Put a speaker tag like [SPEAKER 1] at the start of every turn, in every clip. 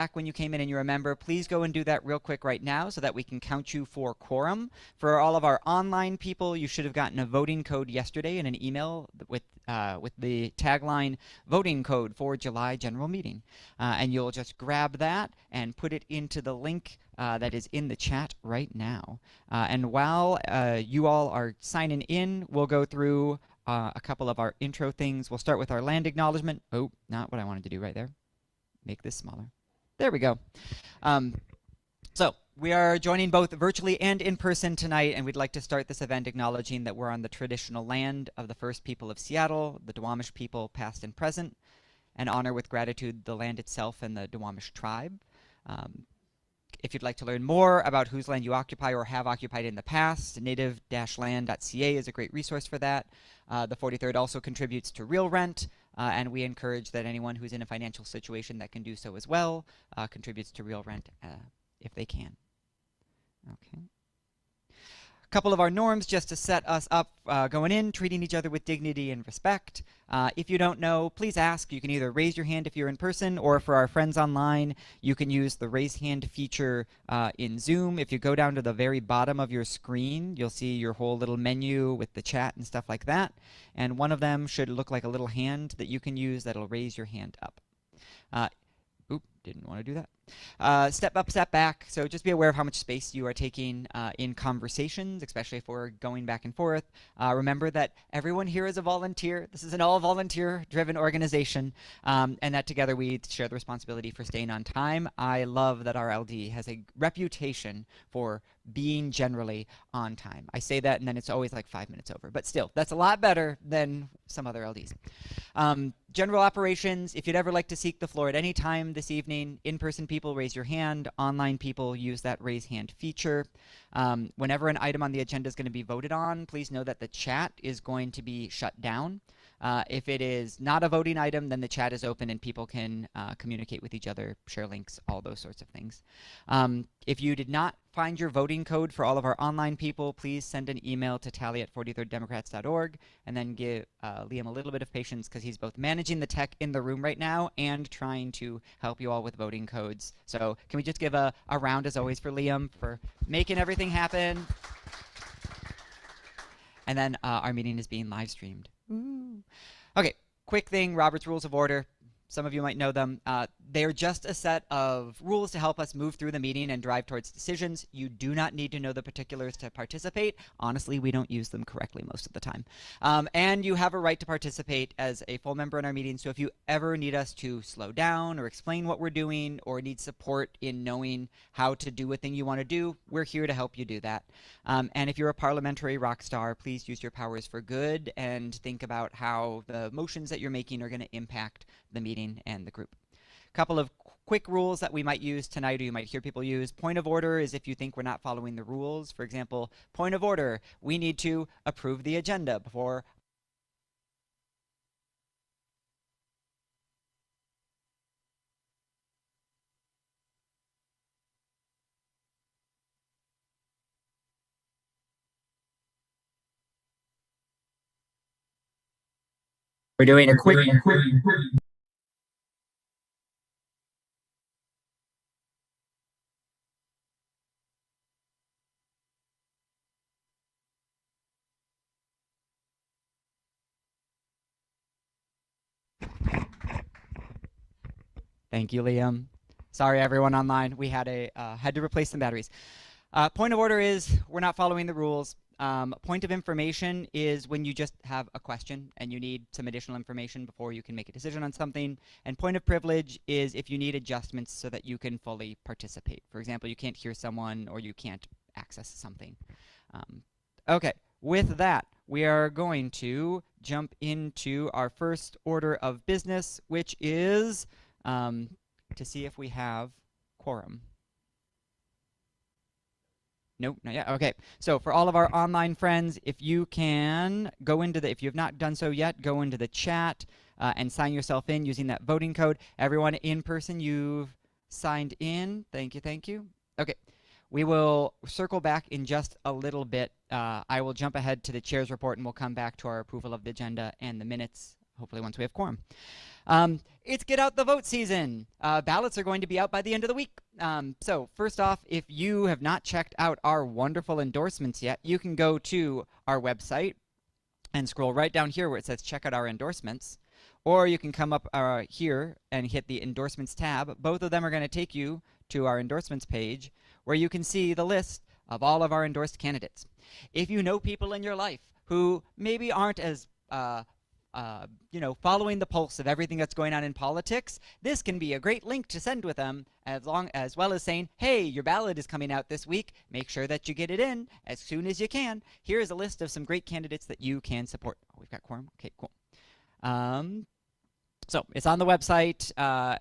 [SPEAKER 1] back when you came in and you're a member, please go and do that real quick right now so that we can count you for quorum. For all of our online people, you should have gotten a voting code yesterday in an email with the tagline voting code for July general meeting. And you'll just grab that and put it into the link that is in the chat right now. And while you all are signing in, we'll go through a couple of our intro things. We'll start with our land acknowledgement. Oh, not what I wanted to do right there. Make this smaller. There we go. So we are joining both virtually and in person tonight, and we'd like to start this event acknowledging that we're on the traditional land of the first people of Seattle, the Duwamish people past and present, and honor with gratitude the land itself and the Duwamish tribe. If you'd like to learn more about whose land you occupy or have occupied in the past, native-land.ca is a great resource for that. The 43rd also contributes to Real Rent, and we encourage that anyone who's in a financial situation that can do so as well contributes to Real Rent if they can. Okay. A couple of our norms just to set us up going in, treating each other with dignity and respect. If you don't know, please ask. You can either raise your hand if you're in person, or for our friends online, you can use the raise hand feature in Zoom. If you go down to the very bottom of your screen, you'll see your whole little menu with the chat and stuff like that. And one of them should look like a little hand that you can use that'll raise your hand up. Oop, didn't want to do that. Step up, step back. So just be aware of how much space you are taking in conversations, especially if we're going back and forth. Remember that everyone here is a volunteer. This is an all volunteer-driven organization, and that together we share the responsibility for staying on time. I love that our LD has a reputation for being generally on time. I say that and then it's always like 5 minutes over, but still, that's a lot better than some other LDs. General operations, if you'd ever like to seek the floor at any time this evening, in-person people, raise your hand. Online people, use that raise hand feature. Whenever an item on the agenda is going to be voted on, please know that the chat is going to be shut down. If it is not a voting item, then the chat is open and people can communicate with each other, share links, all those sorts of things. If you did not find your voting code for all of our online people, please send an email to tally@43rddemocrats.org and then give Liam a little bit of patience because he's both managing the tech in the room right now and trying to help you all with voting codes. So can we just give a round, as always, for Liam for making everything happen? And then our meeting is being live streamed. Ooh. Okay, quick thing, Robert's Rules of Order. Some of you might know them. They're just a set of rules to help us move through the meeting and drive towards decisions. You do not need to know the particulars to participate. Honestly, we don't use them correctly most of the time. And you have a right to participate as a full member in our meeting. So if you ever need us to slow down or explain what we're doing or need support in knowing how to do a thing you want to do, we're here to help you do that. And if you're a parliamentary rock star, please use your powers for good and think about how the motions that you're making are going to impact the meeting and the group. A couple of quick rules that we might use tonight, or you might hear people use. Point of order is if you think we're not following the rules. For example, point of order, we need to approve the agenda before. We're doing a quick. Thank you, Liam. Sorry, everyone online. We had to replace some batteries. Point of order is we're not following the rules. Point of information is when you just have a question and you need some additional information before you can make a decision on something. And point of privilege is if you need adjustments so that you can fully participate. For example, you can't hear someone or you can't access something. Okay, with that, we are going to jump into our first order of business, which is to see if we have quorum. Nope, not yet. Okay, so for all of our online friends, if you can go into if you have not done so yet, go into the chat and sign yourself in using that voting code. Everyone in person, you've signed in. Thank you, thank you. Okay, we will circle back in just a little bit. I will jump ahead to the chair's report and we'll come back to our approval of the agenda and the minutes, hopefully once we have quorum. It's get out the vote season. Ballots are going to be out by the end of the week. So first off, if you have not checked out our wonderful endorsements yet, you can go to our website and scroll right down here where it says check out our endorsements. Or you can come up here and hit the endorsements tab. Both of them are going to take you to our endorsements page where you can see the list of all of our endorsed candidates. If you know people in your life who maybe aren't as following the pulse of everything that's going on in politics, this can be a great link to send with them, as well as saying, hey, your ballot is coming out this week. Make sure that you get it in as soon as you can. Here's a list of some great candidates that you can support. Oh, we've got quorum. Okay, cool. So it's on the website.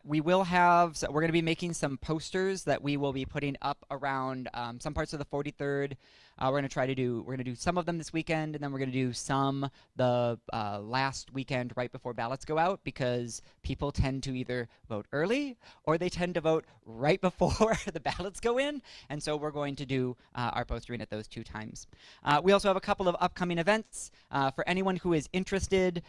[SPEAKER 1] We will have, so we're going to be making some posters that we will be putting up around some parts of the 43rd. We're going to do some of them this weekend, and then we're going to do some the last weekend right before ballots go out, because people tend to either vote early or they tend to vote right before the ballots go in. And so we're going to do our postering at those two times. We also have a couple of upcoming events. For anyone who is interested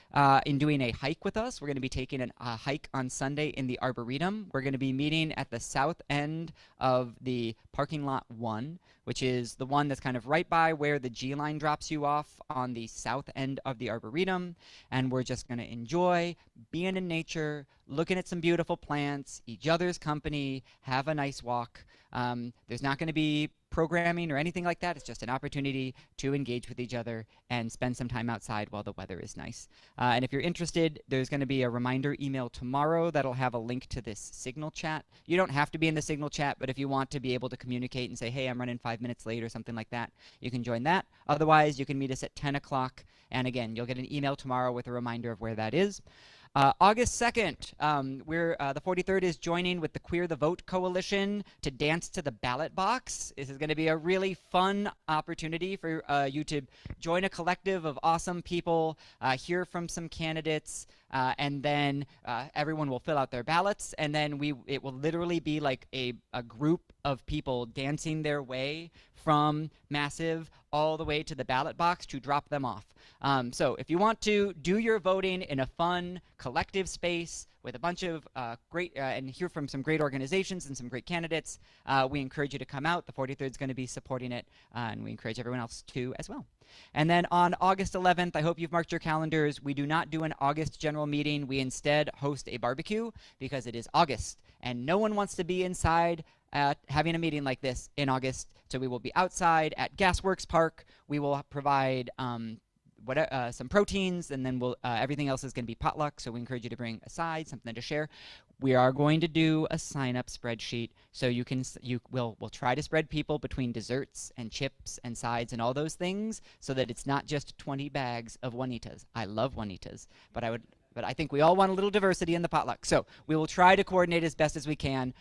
[SPEAKER 1] in doing a hike with us, we're going to be taking a hike on Sunday in the Arboretum. We're going to be meeting at the south end of the parking lot 1, which is the one that's kind of right by where the G line drops you off on the south end of the Arboretum. And we're just going to enjoy being in nature, looking at some beautiful plants, each other's company, have a nice walk. There's not going to be programming or anything like that. It's just an opportunity to engage with each other and spend some time outside while the weather is nice. And if you're interested, there's going to be a reminder email tomorrow that'll have a link to this Signal chat. You don't have to be in the Signal chat, but if you want to be able to communicate and say, hey, I'm running 5 minutes late or something like that, you can join that. Otherwise, you can meet us at 10 o'clock. And again, you'll get an email tomorrow with a reminder of where that is. August 2nd, the 43rd is joining with the Queer the Vote Coalition to dance to the ballot box. This is going to be a really fun opportunity for you to join a collective of awesome people, hear from some candidates, and then everyone will fill out their ballots, and then it will literally be like a group of people dancing their way from Massive all the way to the ballot box to drop them off. So if you want to do your voting in a fun, collective space with a bunch of great, and hear from some great organizations and some great candidates, we encourage you to come out. The 43rd is going to be supporting it, and we encourage everyone else to as well. And then on August 11th, I hope you've marked your calendars. We do not do an August general meeting. We instead host a barbecue because it is August, and no one wants to be inside having a meeting like this in August. So we will be outside at Gasworks Park. We will provide some proteins, and then everything else is going to be potluck. So we encourage you to bring a side, something to share. We are going to do a sign-up spreadsheet, so we'll try to spread people between desserts and chips and sides and all those things, so that it's not just 20 bags of Juanitas. I love Juanitas, but I think we all want a little diversity in the potluck. So we will try to coordinate as best as we can,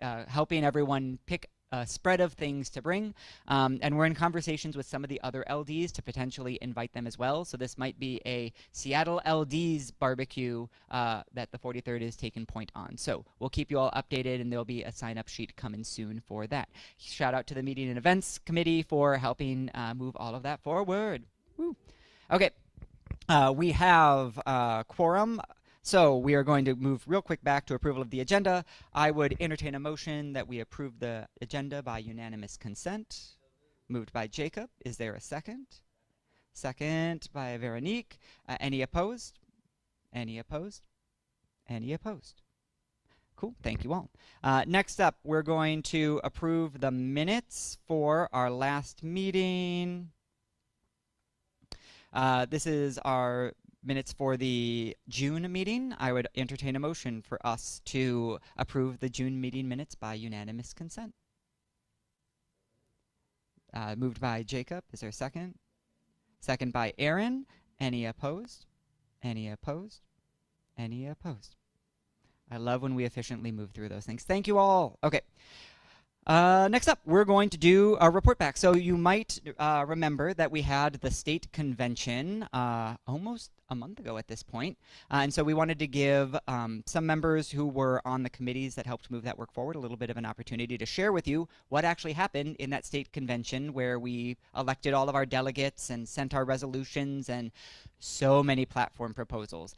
[SPEAKER 1] helping everyone pick a spread of things to bring, and we're in conversations with some of the other LDs to potentially invite them as well. So this might be a Seattle LDs barbecue that the 43rd is taking point on. So we'll keep you all updated, and there'll be a sign-up sheet coming soon for that. Shout out to the Meeting and Events Committee for helping move all of that forward. Woo. Okay, we have quorum. So we are going to move real quick back to approval of the agenda. I would entertain a motion that we approve the agenda by unanimous consent. Moved by Jacob. Is there a second? Second by Veronique. Any opposed? Any opposed? Any opposed? Cool. Thank you all. Next up, we're going to approve the minutes for our last meeting. This is our minutes for the June meeting. I would entertain a motion for us to approve the June meeting minutes by unanimous consent. Moved by Jacob. Is there a second? Second by Aaron. Any opposed? Any opposed? Any opposed? I love when we efficiently move through those things. Thank you all. Okay. Next up, we're going to do a report back. So you might remember that we had the state convention almost a month ago at this point. And so we wanted to give some members who were on the committees that helped move that work forward a little bit of an opportunity to share with you what actually happened in that state convention, where we elected all of our delegates and sent our resolutions and so many platform proposals.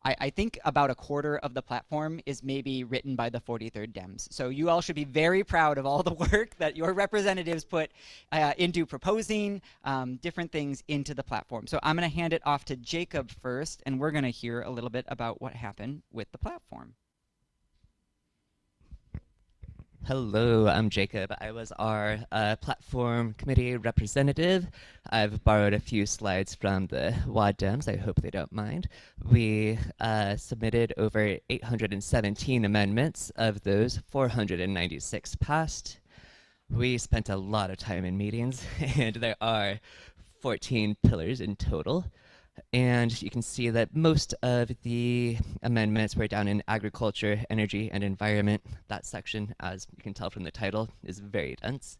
[SPEAKER 1] I think about a quarter of the platform is maybe written by the 43rd Dems. So you all should be very proud of all the work that your representatives put into proposing different things into the platform. So I'm going to hand it off to Jacob first, and we're going to hear a little bit about what happened with the platform.
[SPEAKER 2] Hello, I'm Jacob. I was our platform committee representative. I've borrowed a few slides from the WAD Dems. I hope they don't mind. We submitted over 817 amendments. Of those, 496 passed. We spent a lot of time in meetings, and there are 14 pillars in total. And you can see that most of the amendments were down in agriculture, energy, and environment. That section, as you can tell from the title, is very dense.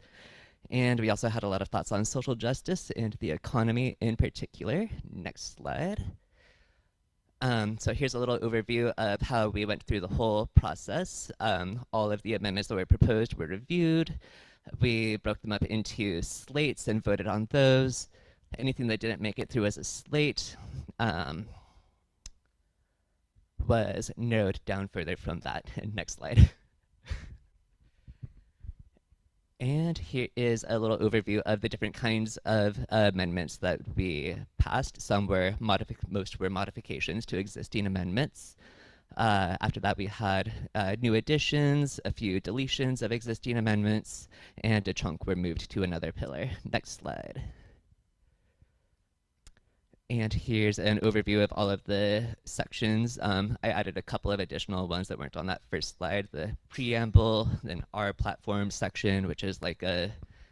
[SPEAKER 2] And we also had a lot of thoughts on social justice and the economy in particular. Next slide. So here's a little overview of how we went through the whole process. All of the amendments that were proposed were reviewed. We broke them up into slates and voted on those. Anything that didn't make it through as a slate was narrowed down further from that. Next slide. And here is a little overview of the different kinds of amendments that we passed. Some were most were modifications to existing amendments. After that, we had new additions, a few deletions of existing amendments, and a chunk were moved to another pillar. Next slide. And here's an overview of all of the sections. I added a couple of additional ones that weren't on that first slide. The preamble, then our platform section, which is like a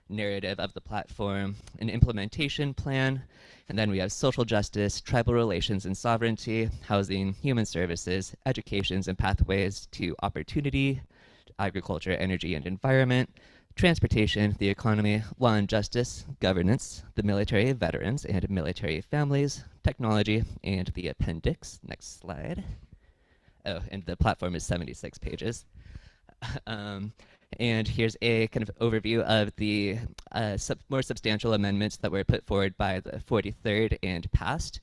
[SPEAKER 2] narrative of the platform, an implementation plan, and then we have social justice, tribal relations and sovereignty, housing, human services, educations and pathways to opportunity, agriculture, energy and environment, transportation, the economy, law and justice, governance, the military, veterans, and military families, technology, and the appendix. Next slide. Oh, and the platform is 76 pages. And here's a kind of overview of the more substantial amendments that were put forward by the 43rd and passed.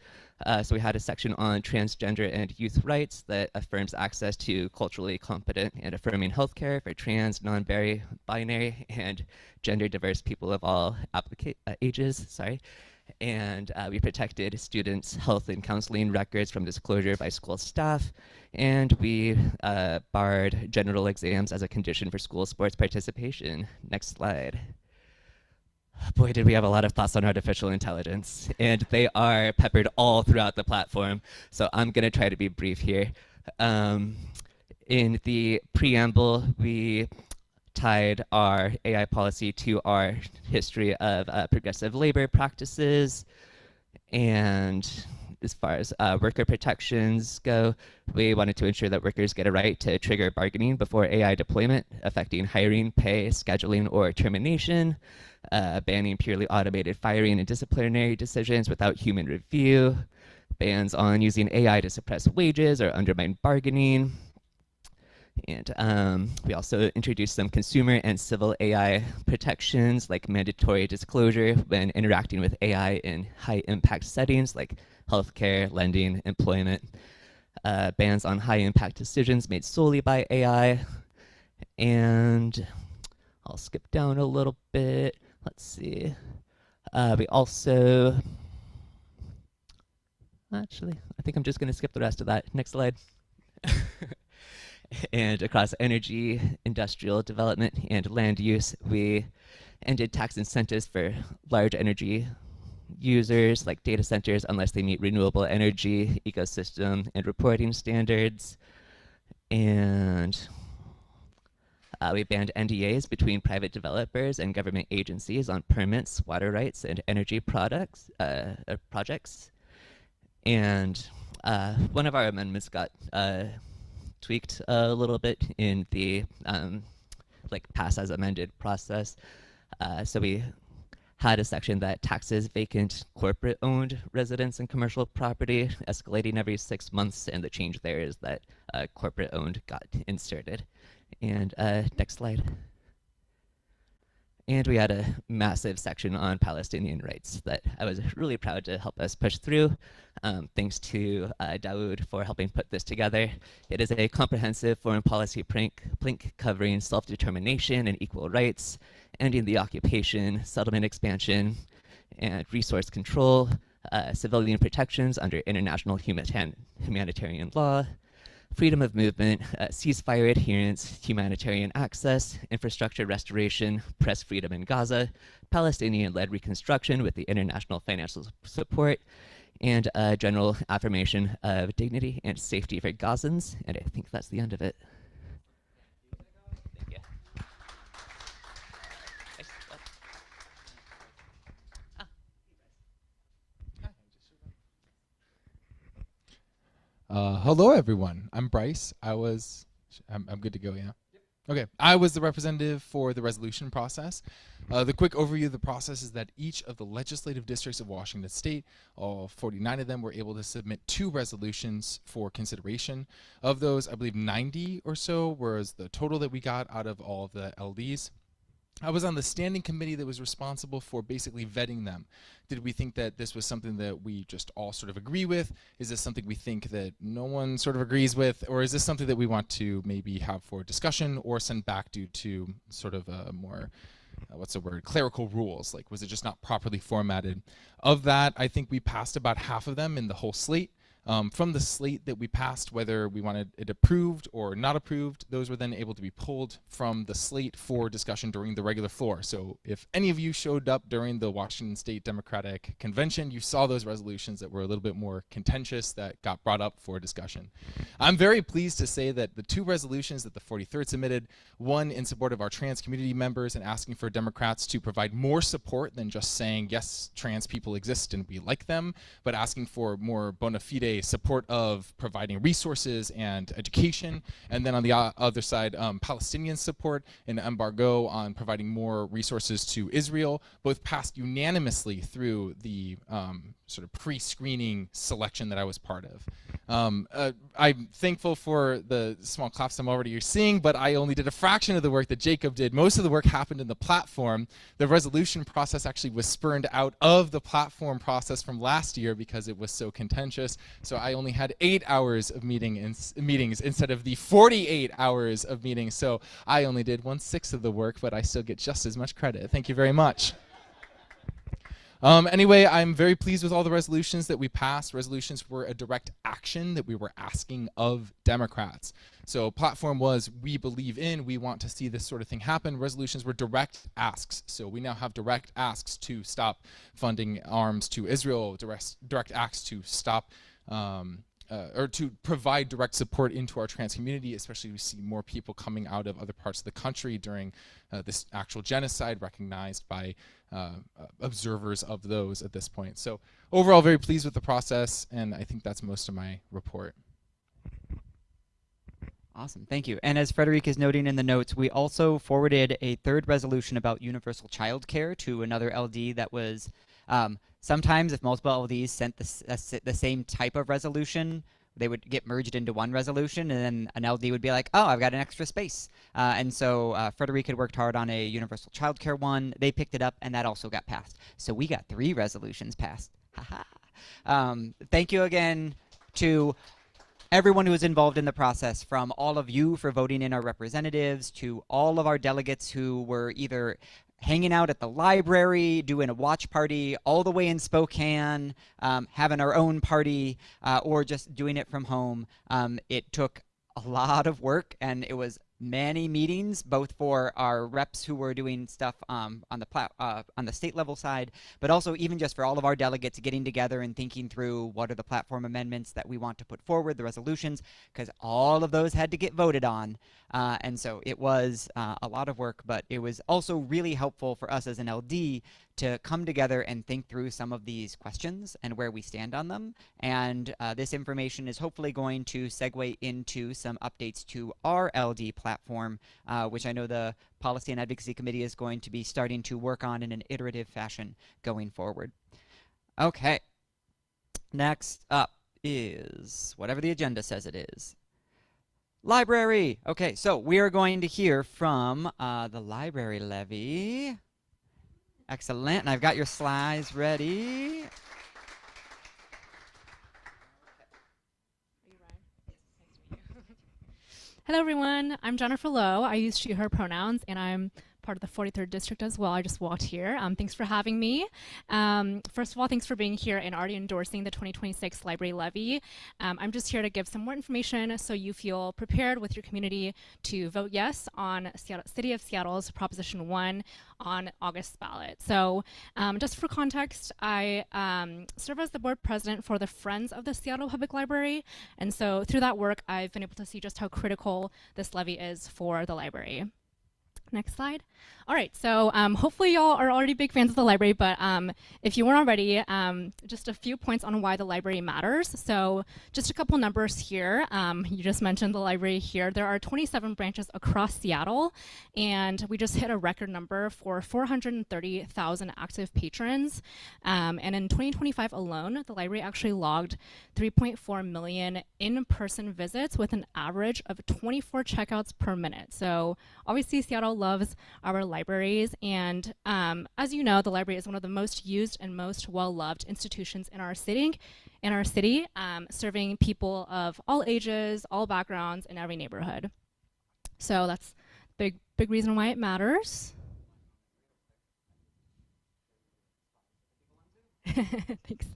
[SPEAKER 2] So we had a section on transgender and youth rights that affirms access to culturally competent and affirming healthcare for trans, non-binary, and gender diverse people of all ages. Sorry. And we protected students' health and counseling records from disclosure by school staff. And we barred general exams as a condition for school sports participation. Next slide. Boy, did we have a lot of thoughts on artificial intelligence, and they are peppered all throughout the platform. So I'm going to try to be brief here. In the preamble, we tied our AI policy to our history of progressive labor practices. And as far as worker protections go, we wanted to ensure that workers get a right to trigger bargaining before AI deployment, affecting hiring, pay, scheduling, or termination, banning purely automated firing and disciplinary decisions without human review, bans on using AI to suppress wages or undermine bargaining. And we also introduced some consumer and civil AI protections, like mandatory disclosure when interacting with AI in high impact settings like healthcare, lending, employment, bans on high impact decisions made solely by AI. And I'll skip down a little bit. Let's see. We also, actually, I think I'm just going to skip the rest of that. Next slide. And across energy, industrial development, and land use, we ended tax incentives for large energy users like data centers unless they meet renewable energy, ecosystem, and reporting standards. And we banned NDAs between private developers and government agencies on permits, water rights, and energy projects. And one of our amendments got tweaked a little bit in the like pass as amended process. So we had a section that taxes vacant corporate owned residence and commercial property, escalating every 6 months, and the change there is that corporate owned got inserted. And next slide. And we had a massive section on Palestinian rights that I was really proud to help us push through. Thanks to Dawood for helping put this together. It is a comprehensive foreign policy plink covering self-determination and equal rights, ending the occupation, settlement expansion, and resource control, civilian protections under international humanitarian law, freedom of movement, ceasefire adherence, humanitarian access, infrastructure restoration, press freedom in Gaza, Palestinian-led reconstruction with the international financial support, and a general affirmation of dignity and safety for Gazans. And I think that's the end of it. Thank you.
[SPEAKER 3] Hello, everyone. I'm Bryce. I'm good to go, yeah? Okay, I was the representative for the resolution process. The quick overview of the process is that each of the legislative districts of Washington State, all 49 of them, were able to submit 2 resolutions for consideration. Of those, I believe 90 or so was the total that we got out of all of the LDs. I was on the standing committee that was responsible for basically vetting them. Did we think that this was something that we just all sort of agree with? Is this something we think that no one sort of agrees with? Or is this something that we want to maybe have for discussion or send back due to sort of a more, what's the word, clerical rules? Like, was it just not properly formatted? Of that, I think we passed about half of them in the whole slate. From the slate that we passed, whether we wanted it approved or not approved, those were then able to be pulled from the slate for discussion during the regular floor. So if any of you showed up during the Washington State Democratic Convention, you saw those resolutions that were a little bit more contentious that got brought up for discussion. I'm very pleased to say that the 2 resolutions that the 43rd submitted, one in support of our trans community members and asking for Democrats to provide more support than just saying, yes, trans people exist and we like them, but asking for more bona fide support of providing resources and education, and then on the other side, Palestinian support and embargo on providing more resources to Israel, both passed unanimously through the sort of pre-screening selection that I was part of. I'm thankful for the small claps I'm already seeing, but I only did a fraction of the work that Jacob did. Most of the work happened in the platform. The resolution process actually was spurned out of the platform process from last year because it was so contentious. So I only had 8 hours of meetings instead of the 48 hours of meetings. So I only did 1/6 of the work, but I still get just as much credit. Thank you very much. Anyway, I'm very pleased with all the resolutions that we passed. Resolutions were a direct action that we were asking of Democrats. So platform was, we believe in, we want to see this sort of thing happen. Resolutions were direct asks. So we now have direct asks to stop funding arms to Israel, direct asks to stop or to provide direct support into our trans community, especially we see more people coming out of other parts of the country during this actual genocide recognized by observers of those at this point. So overall, very pleased with the process, and I think that's most of my report.
[SPEAKER 1] Awesome, thank you. And as Frederic is noting in the notes, we also forwarded a 3rd resolution about universal child care to another LD that was sometimes if multiple LDs sent the same type of resolution, they would get merged into one resolution, and then an LD would be like, oh, I've got an extra space. And so Frederic had worked hard on a universal childcare one. They picked it up, and that also got passed. So we got 3 resolutions passed. Thank you again to everyone who was involved in the process, from all of you for voting in our representatives, to all of our delegates who were either hanging out at the library, doing a watch party, all the way in Spokane, having our own party, or just doing it from home. It took a lot of work, and it was many meetings, both for our reps who were doing stuff on the state level side, but also even just for all of our delegates getting together and thinking through what are the platform amendments that we want to put forward, the resolutions, because all of those had to get voted on. And so it was a lot of work, but it was also really helpful for us as an LD to come together and think through some of these questions and where we stand on them. And this information is hopefully going to segue into some updates to our LD platform, which I know the Policy and Advocacy Committee is going to be starting to work on in an iterative fashion going forward. Okay. Next up is whatever the agenda says it is. Library. Okay, so we are going to hear from the library levy. Excellent. And I've got your slides ready.
[SPEAKER 4] Hello, everyone. I'm Jennifer Lowe. I use she, her pronouns, and I'm part of the 43rd District as well. I just walked here. Thanks for having me. First of all, thanks for being here and already endorsing the 2026 Library Levy. I'm just here to give some more information so you feel prepared with your community to vote yes on City of Seattle's Proposition 1 on August ballot. So just for context, I serve as the board president for the Friends of the Seattle Public Library. And so through that work, I've been able to see just how critical this levy is for the library. Next slide. All right, so hopefully y'all are already big fans of the library, but if you weren't already, just a few points on why the library matters. So just a couple numbers here. You just mentioned the library here. There are 27 branches across Seattle, and we just hit a record number for 430,000 active patrons. And in 2025 alone, the library actually logged 3.4 million in-person visits with an average of 24 checkouts per minute. So obviously Seattle loves our libraries, and as you know, the library is one of the most used and most well-loved institutions in our city, serving people of all ages, all backgrounds, in every neighborhood. So that's big reason why it matters. Thanks.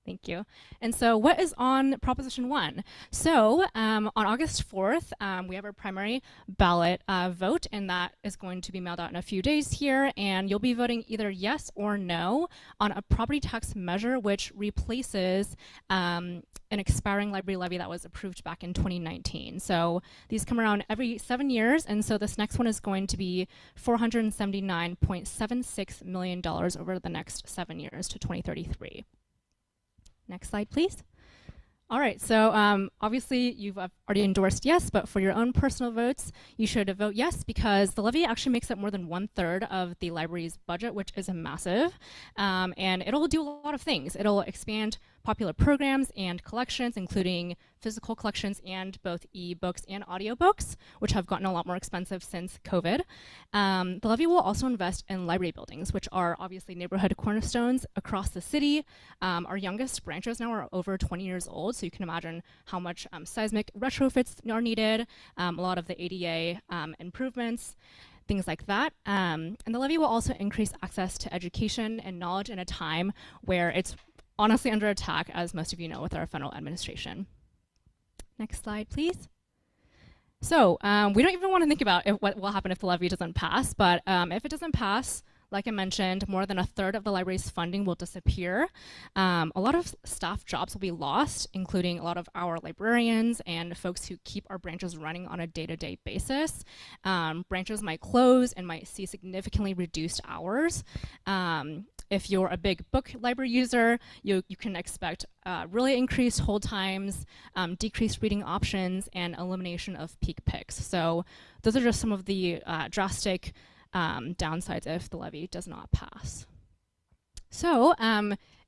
[SPEAKER 4] Thank you. And so what is on Proposition 1? So on August 4th, we have our primary ballot vote, and that is going to be mailed out in a few days here. And you'll be voting either yes or no on a property tax measure, which replaces an expiring library levy that was approved back in 2019. So these come around every 7 years. And so this next one is going to be $479.76 million over the next 7 years to 2033. Next slide, please. All right, so obviously you've already endorsed yes, but for your own personal votes, you should vote yes because the levy actually makes up more than 1/3 of the library's budget, which is massive. And it'll do a lot of things. It'll expand popular programs and collections, including physical collections and both e-books and audiobooks, which have gotten a lot more expensive since COVID. The levy will also invest in library buildings, which are obviously neighborhood cornerstones across the city. Our youngest branches now are over 20 years old, so you can imagine how much seismic retrofits are needed, a lot of the ADA improvements, things like that. And the levy will also increase access to education and knowledge in a time where it's honestly under attack, as most of you know, with our federal administration. Next slide, please. So we don't even want to think about what will happen if the levy doesn't pass, but if it doesn't pass, like I mentioned, more than 1/3 of the library's funding will disappear. A lot of staff jobs will be lost, including a lot of our librarians and folks who keep our branches running on a day-to-day basis. Branches might close and might see significantly reduced hours. If you're a big book library user, you can expect really increased hold times, decreased reading options, and elimination of peak picks. So those are just some of the drastic downsides if the levy does not pass. So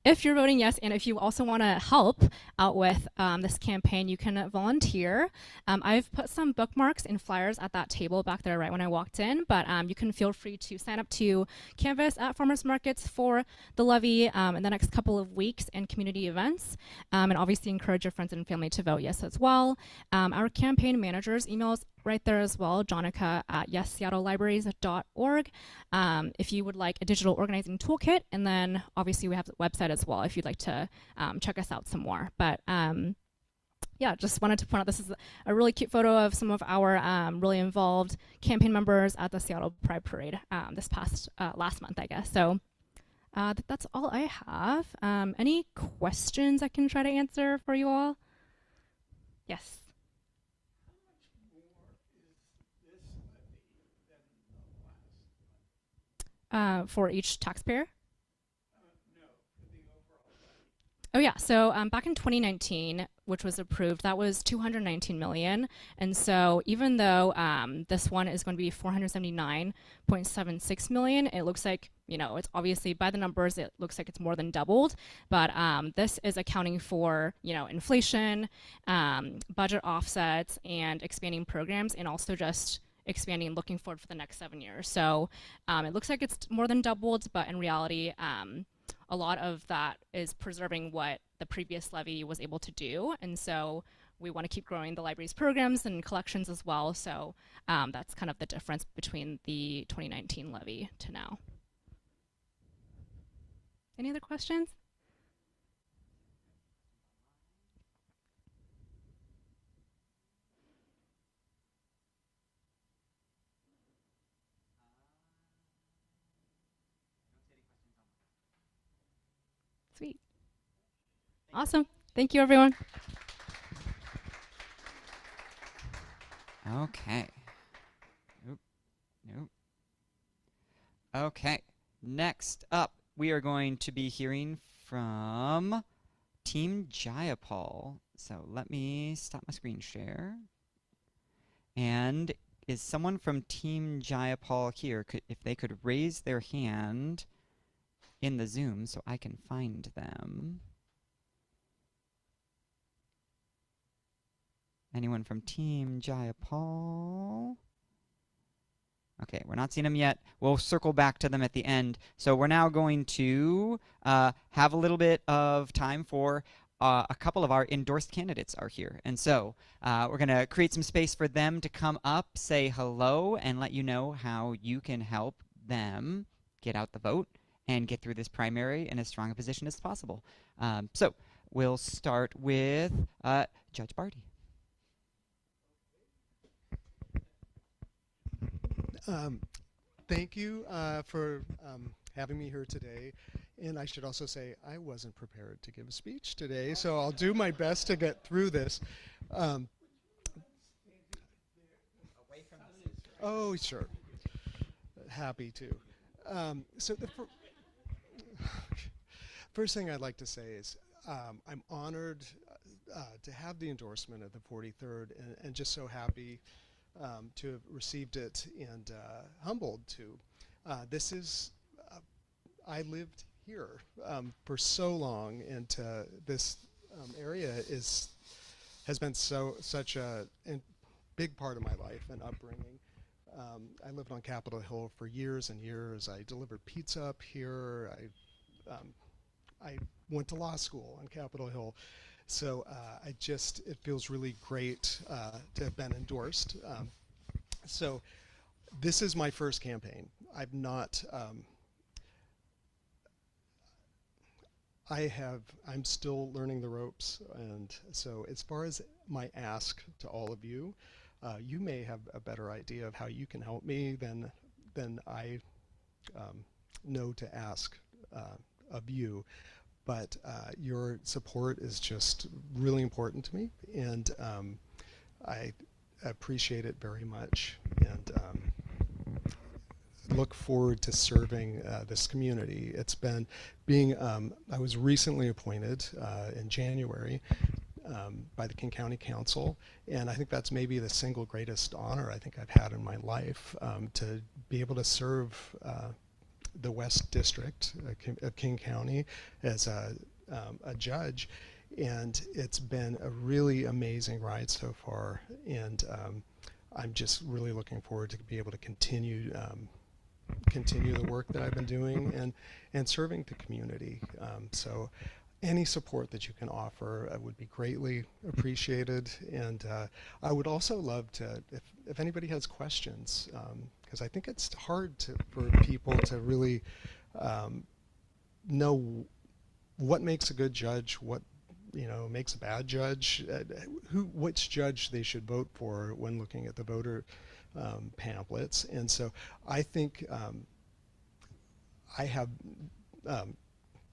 [SPEAKER 4] if you're voting yes, and if you also want to help out with this campaign, you can volunteer. I've put some bookmarks and flyers at that table back there right when I walked in, but you can feel free to sign up to canvass at farmers markets for the levy in the next couple of weeks and community events, and obviously encourage your friends and family to vote yes as well. Our campaign manager's emails right there as well, Jonica at yesseattlelibraries.org. If you would like a digital organizing toolkit, and then obviously we have the website as well if you'd like to check us out some more. But yeah, just wanted to point out this is a really cute photo of some of our really involved campaign members at the Seattle Pride Parade this past last month, I guess. So that's all I have. Any questions I can try to answer for you all? Yes. For each taxpayer? Oh yeah, so back in 2019, which was approved, that was 219 million. And so even though this one is going to be 479.76 million, it looks like, you know, it's obviously by the numbers, it looks like it's more than doubled. But this is accounting for, you know, inflation, budget offsets, and expanding programs, and also just expanding, looking forward for the next 7 years. So it looks like it's more than doubled, but in reality, a lot of that is preserving what the previous levy was able to do. And so we want to keep growing the library's programs and collections as well. So that's kind of the difference between the 2019 levy to now. Any other questions? Sweet. Awesome. Thank you, everyone.
[SPEAKER 1] Okay. Nope. Nope. Okay. Next up, we are going to be hearing from Team Jayapal. So let me stop my screen share. And is someone from Team Jayapal here? If they could raise their hand in the Zoom so I can find them. Anyone from Team Jayapal? Okay, we're not seeing them yet. We'll circle back to them at the end. So we're now going to have a little bit of time for a couple of our endorsed candidates are here. And so we're going to create some space for them to come up, say hello, and let you know how you can help them get out the vote and get through this primary in as strong a position as possible. So we'll start with Judge Barty.
[SPEAKER 5] Thank you for having me here today. And I should also say I wasn't prepared to give a speech today, so I'll do my best to get through this. Oh, sure. Happy to. So the first thing I'd like to say is I'm honored to have the endorsement of the 43rd and just so happy to have received it and humbled to. This is, I lived here for so long, and this area has been such a big part of my life and upbringing. I lived on Capitol Hill for years and years. I delivered pizza up here. I went to law school on Capitol Hill. So it feels really great to have been endorsed. So this is my first campaign. I'm still learning the ropes. And so as far as my ask to all of you, you may have a better idea of how you can help me than I know to ask of you. But your support is just really important to me, and I appreciate it very much, and look forward to serving this community. It's been I was recently appointed in January by the King County Council, and I think that's maybe the single greatest honor I think I've had in my life, to be able to serve the West District of King County as a judge, and it's been a really amazing ride so far, and I'm just really looking forward to be able to continue the work that I've been doing and serving the community. So any support that you can offer would be greatly appreciated, and I would also love to, if anybody has questions, because I think it's hard for people to really know what makes a good judge, what makes a bad judge, which judge they should vote for when looking at the voter pamphlets. And so I think I have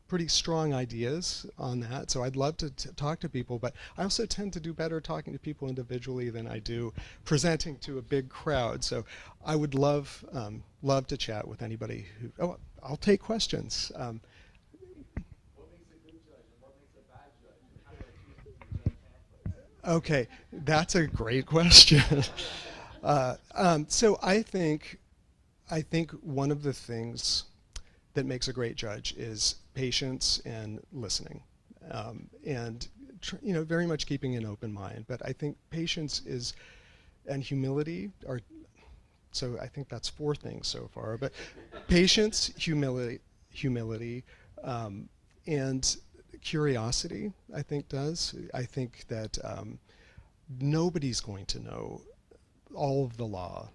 [SPEAKER 5] pretty strong ideas on that, so I'd love to talk to people, but I also tend to do better talking to people individually than I do presenting to a big crowd. So I would love to chat with anybody who, I'll take questions. What makes a good judge and what makes a bad judge? How do I choose the judge pathway? Okay, that's a great question. So I think one of the things that makes a great judge is patience and listening, and very much keeping an open mind. But I think patience and humility are So I think that's 4 things so far. But patience, humility, and curiosity, I think does. I think that nobody's going to know all of the law.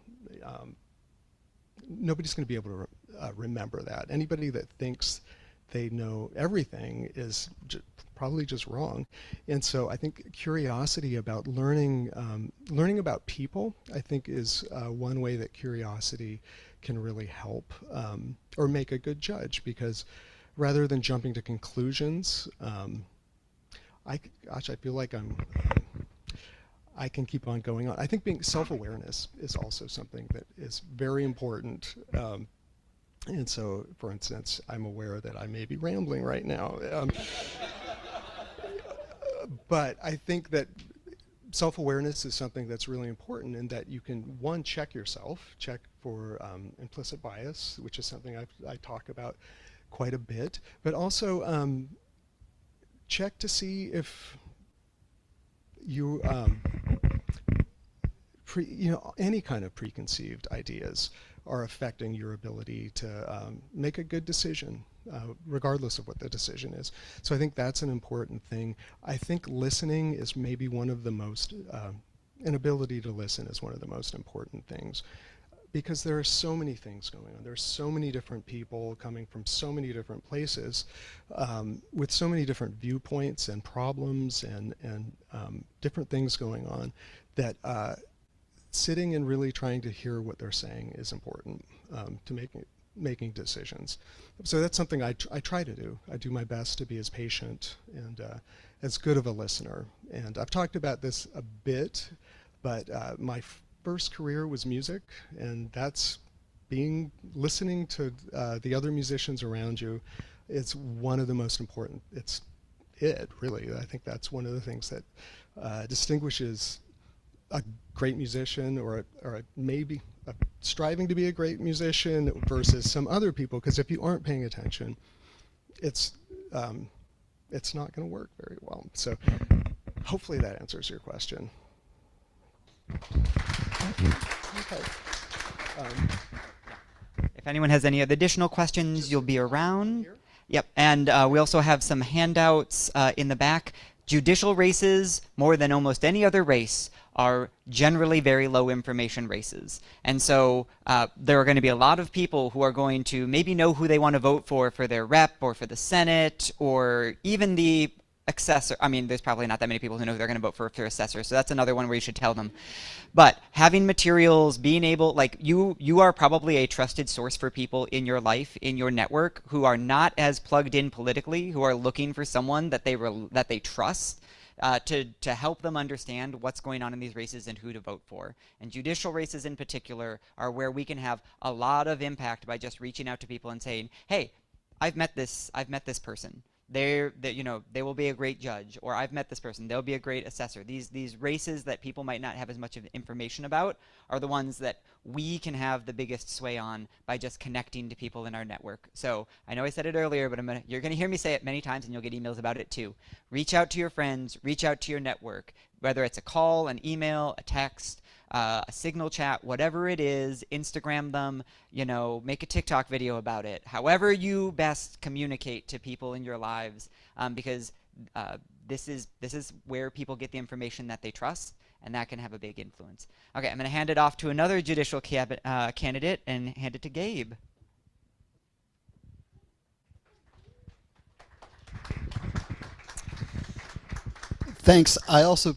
[SPEAKER 5] Nobody's going to be able to remember that. Anybody that thinks they know everything is probably just wrong. And so I think curiosity about learning about people, I think, is one way that curiosity can really help or make a good judge, because rather than jumping to conclusions, I feel like I can keep on going on. I think being self-awareness is also something that is very important. And so, for instance, I'm aware that I may be rambling right now. But I think that self-awareness is something that's really important, in that you can, one, check yourself, check for implicit bias, which is something I talk about quite a bit, but also check to see if you, any kind of preconceived ideas are affecting your ability to make a good decision, regardless of what the decision is. So I think that's an important thing. I think listening is maybe one of the most, an ability to listen is one of the most important things, because there are so many things going on. There's so many different people coming from so many different places, with so many different viewpoints and problems and different things going on, that sitting and really trying to hear what they're saying is important to making decisions. So that's something I try to do. I do my best to be as patient and as good of a listener. And I've talked about this a bit, but my first career was music, and that's listening to the other musicians around you. It's one of the most important, really. I think that's one of the things that distinguishes a great musician or maybe striving to be a great musician versus some other people, because if you aren't paying attention, it's not going to work very well. So hopefully that answers your question. Okay.
[SPEAKER 1] If anyone has any additional questions, you'll be around. Yep, and we also have some handouts in the back. Judicial races, more than almost any other race, are generally very low information races. And so there are going to be a lot of people who are going to maybe know who they want to vote for their rep or for the Senate or even the assessor. I mean, there's probably not that many people who know who they're going to vote for their assessor, so that's another one where you should tell them. But having materials, being able, like you are probably a trusted source for people in your life, in your network, who are not as plugged in politically, who are looking for someone that they trust to help them understand what's going on in these races and who to vote for. And judicial races in particular are where we can have a lot of impact by just reaching out to people and saying, hey, I've met this person. They will be a great judge, or I've met this person, they'll be a great assessor. These races that people might not have as much of information about are the ones that we can have the biggest sway on by just connecting to people in our network. So I know I said it earlier, but you're going to hear me say it many times, and you'll get emails about it too. Reach out to your friends, reach out to your network, whether it's a call, an email, a text, a signal chat, whatever it is. Instagram them, make a TikTok video about it. However you best communicate to people in your lives, because this is where people get the information that they trust, and that can have a big influence. Okay, I'm going to hand it off to another judicial candidate and hand it to Gabe.
[SPEAKER 6] Thanks. I also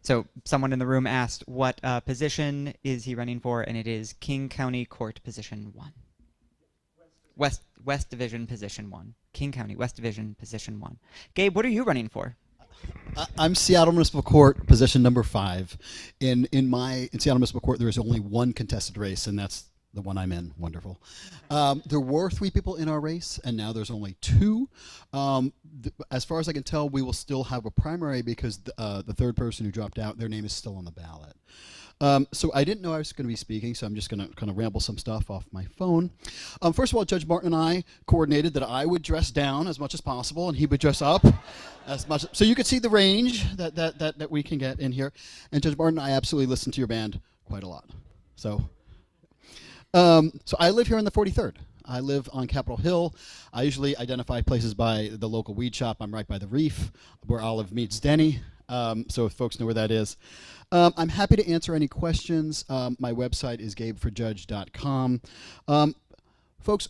[SPEAKER 1] So someone in the room asked what position is he running for, and it is King County Court Position 1. West Division Position 1. King County West Division Position 1. Gabe, what are you running for?
[SPEAKER 6] I'm Seattle Municipal Court Position number 5. In Seattle Municipal Court, there is only one contested race, and that's the one I'm in, wonderful. There were 3 people in our race, and now there's only 2. As far as I can tell, we will still have a primary because the third person who dropped out, their name is still on the ballot. So I didn't know I was going to be speaking, so I'm just going to kind of ramble some stuff off my phone. First of all, Judge Martin and I coordinated that I would dress down as much as possible, and he would dress up as much, so you could see the range that we can get in here. And Judge Martin, I absolutely listen to your band quite a lot. So I live here in the 43rd. I live on Capitol Hill. I usually identify places by the local weed shop. I'm right by the Reef, where Olive meets Denny. So if folks know where that is. I'm happy to answer any questions. My website is gabeforjudge.com. Folks,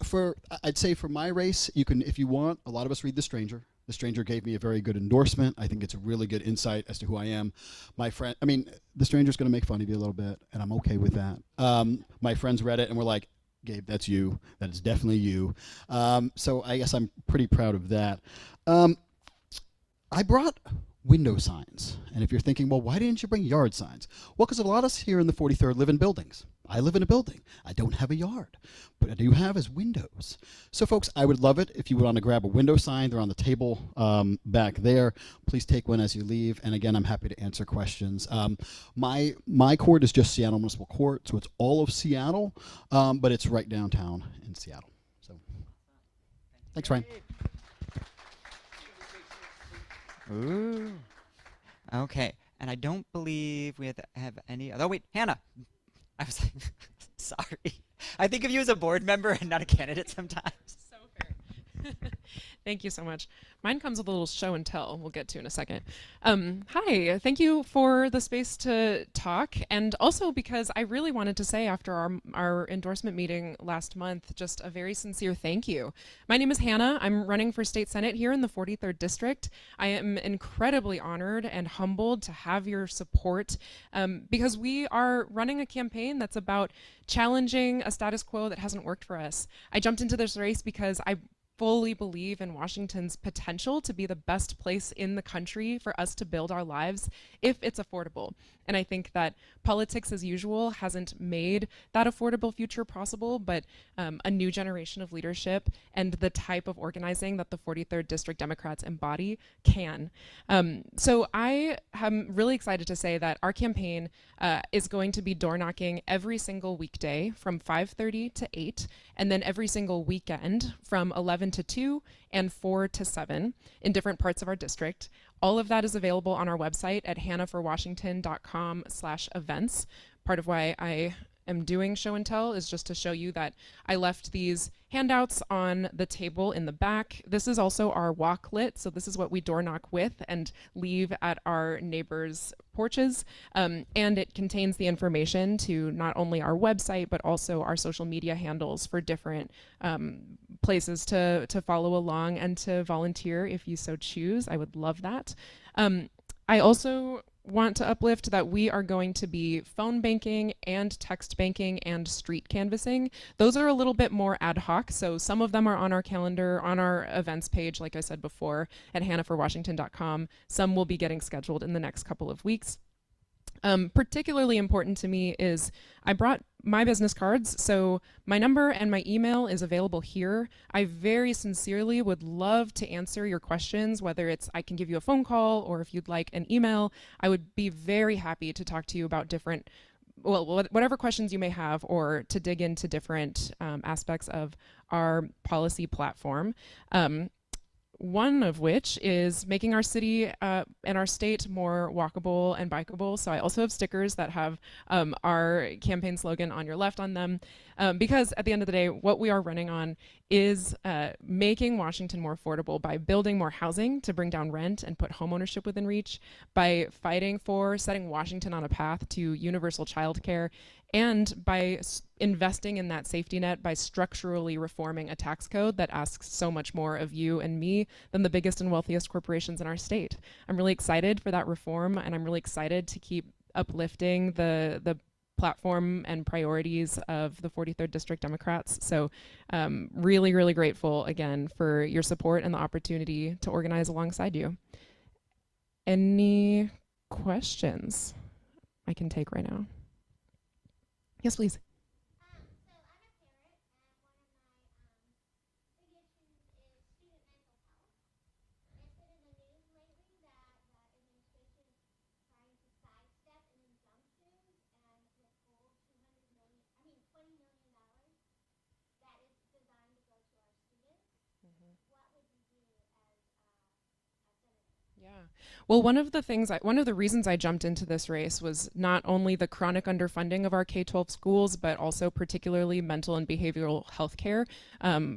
[SPEAKER 6] I'd say for my race, you can, if you want, a lot of us read The Stranger. The Stranger gave me a very good endorsement. I think it's a really good insight as to who I am. My friend, I mean, The Stranger's going to make fun of you a little bit, and I'm okay with that. My friends read it and were like, Gabe, that's you. That is definitely you. So I guess I'm pretty proud of that. I brought window signs. And if you're thinking, well, why didn't you bring yard signs? Well, because a lot of us here in the 43rd live in buildings. I live in a building. I don't have a yard. But I do have is windows. So folks, I would love it if you would want to grab a window sign. They're on the table back there. Please take one as you leave. And again, I'm happy to answer questions. My court is just Seattle Municipal Court, so it's all of Seattle, but it's right downtown in Seattle. So thanks, Ryan.
[SPEAKER 1] Ooh. Okay. And I don't believe we have any. Oh, wait, Hannah. I was like, sorry. I think of you as a board member and not a candidate sometimes.
[SPEAKER 7] So fair. Thank you so much. Mine comes with a little show and tell we'll get to in a second. Hi, thank you for the space to talk, and also because I really wanted to say after our endorsement meeting last month, just a very sincere thank you. My name is Hannah. I'm running for state senate here in the 43rd district. I am incredibly honored and humbled to have your support because we are running a campaign that's about challenging a status quo that hasn't worked for us. I jumped into this race because I fully believe in Washington's potential to be the best place in the country for us to build our lives if it's affordable. And I think that politics as usual hasn't made that affordable future possible, but a new generation of leadership and the type of organizing that the 43rd District Democrats embody can. So I am really excited to say that our campaign is going to be door knocking every single weekday from 5:30 to 8, and then every single weekend from 11 to 2 and 4 to 7 in different parts of our district. All of that is available on our website at hannahforwashington.com/events. Part of why I am doing show and tell is just to show you that I left these handouts on the table in the back. This is also our walklet, so this is what we door knock with and leave at our neighbors' porches. And it contains the information to not only our website, but also our social media handles for different places to follow along and to volunteer if you so choose. I would love that. I also want to uplift that we are going to be phone banking and text banking and street canvassing. Those are a little bit more ad hoc, so some of them are on our calendar, on our events page, like I said before, at hannahforwashington.com. Some will be getting scheduled in the next couple of weeks. Particularly important to me is I brought my business cards, so my number and my email is available here. I very sincerely would love to answer your questions, whether it's I can give you a phone call or if you'd like an email. I would be very happy to talk to you about different, well, whatever questions you may have, or to dig into different aspects of our policy platform. One of which is making our city and our state more walkable and bikeable. So I also have stickers that have our campaign slogan on your left on them, because at the end of the day, what we are running on is making Washington more affordable by building more housing to bring down rent and put homeownership within reach, by fighting for setting Washington on a path to universal childcare, and by investing in that safety net by structurally reforming a tax code that asks so much more of you and me than the biggest and wealthiest corporations in our state. I'm really excited for that reform, and I'm really excited to keep uplifting the platform and priorities of the 43rd District Democrats. So really, really grateful again for your support and the opportunity to organize alongside you. Any questions I can take right now? Yes, please.
[SPEAKER 8] So I'm
[SPEAKER 7] Yeah. Well, one of the reasons I jumped into this race was not only the chronic underfunding of our K-12 schools, but also particularly mental and behavioral health care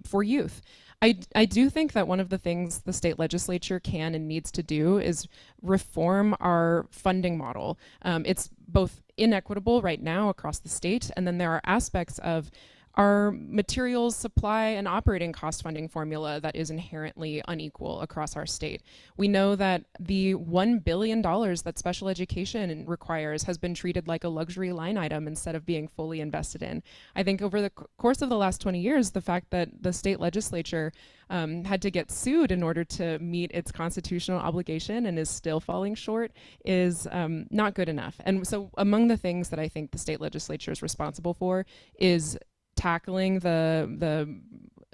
[SPEAKER 7] for youth. I do think that one of the things the state legislature can and needs to do is reform our funding model. It's both inequitable right now across the state, and then there are aspects of our materials supply and operating cost funding formula that is inherently unequal across our state. We know that the $1 billion that special education requires has been treated like a luxury line item instead of being fully invested in. I think over the course of the last 20 years, the fact that the state legislature had to get sued in order to meet its constitutional obligation and is still falling short is not good enough. And so among the things that I think the state legislature is responsible for is tackling the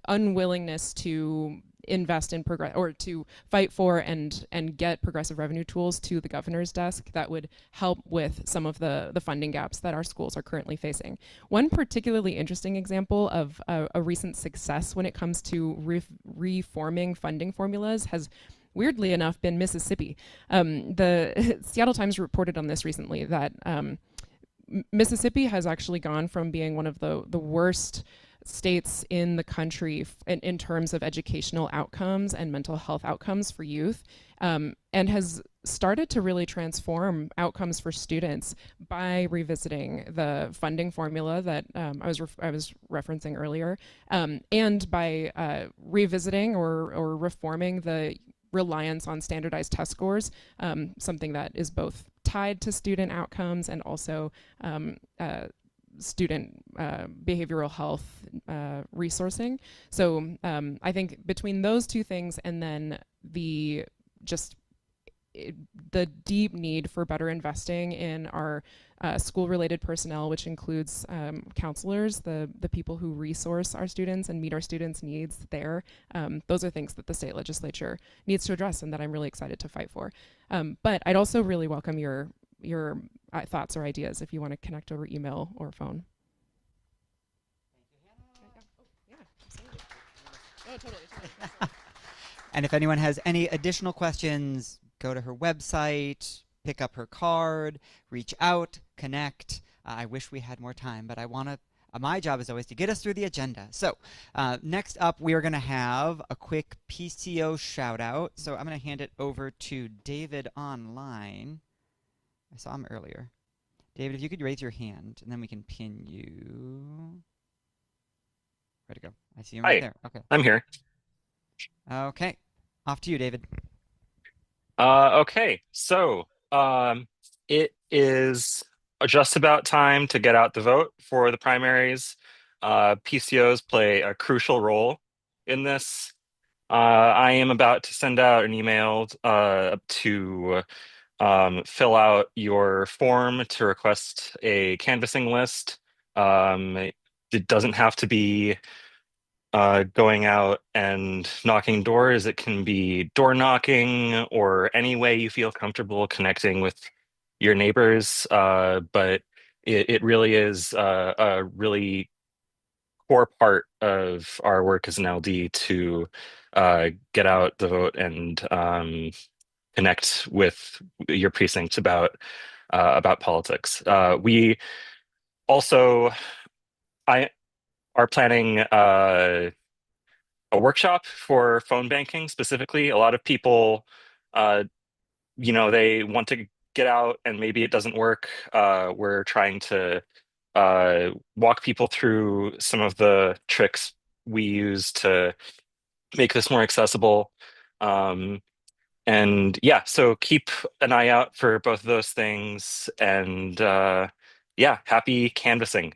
[SPEAKER 7] unwillingness to invest in or to fight for and get progressive revenue tools to the governor's desk that would help with some of the funding gaps that our schools are currently facing. One particularly interesting example of a recent success when it comes to reforming funding formulas has weirdly enough been Mississippi. The Seattle Times reported on this recently that Mississippi has actually gone from being one of the worst states in the country in terms of educational outcomes and mental health outcomes for youth, and has started to really transform outcomes for students by revisiting the funding formula that I was referencing earlier, and by revisiting or reforming the reliance on standardized test scores, something that is both tied to student outcomes and also student behavioral health resourcing. So I think between those two things and then the deep need for better investing in our school-related personnel, which includes counselors, the people who resource our students and meet our students' needs there. Those are things that the state legislature needs to address and that I'm really excited to fight for. But I'd also really welcome your thoughts or ideas if you want to connect over email or phone. Yeah, absolutely. Oh, totally.
[SPEAKER 1] And if anyone has any additional questions, go to her website, pick up her card, reach out, connect. I wish we had more time, but my job is always to get us through the agenda. So next up, we are going to have a quick PCO shout out. So I'm going to hand it over to David online. I saw him earlier. David, if you could raise your hand, and then we can pin you. Where'd it go? I see him right there. Okay.
[SPEAKER 8] I'm here.
[SPEAKER 1] Okay. Off to you, David.
[SPEAKER 8] Okay, so it is just about time to get out the vote for the primaries. PCOs play a crucial role in this. I am about to send out an email to fill out your form to request a canvassing list. It doesn't have to be going out and knocking doors. It can be door knocking or any way you feel comfortable connecting with your neighbors. But it really is a really core part of our work as an LD to get out the vote and connect with your precinct about politics. We also are planning a workshop for phone banking specifically. A lot of people, they want to get out and maybe it doesn't work. We're trying to walk people through some of the tricks we use to make this more accessible. And yeah, so keep an eye out for both of those things. And yeah, happy canvassing.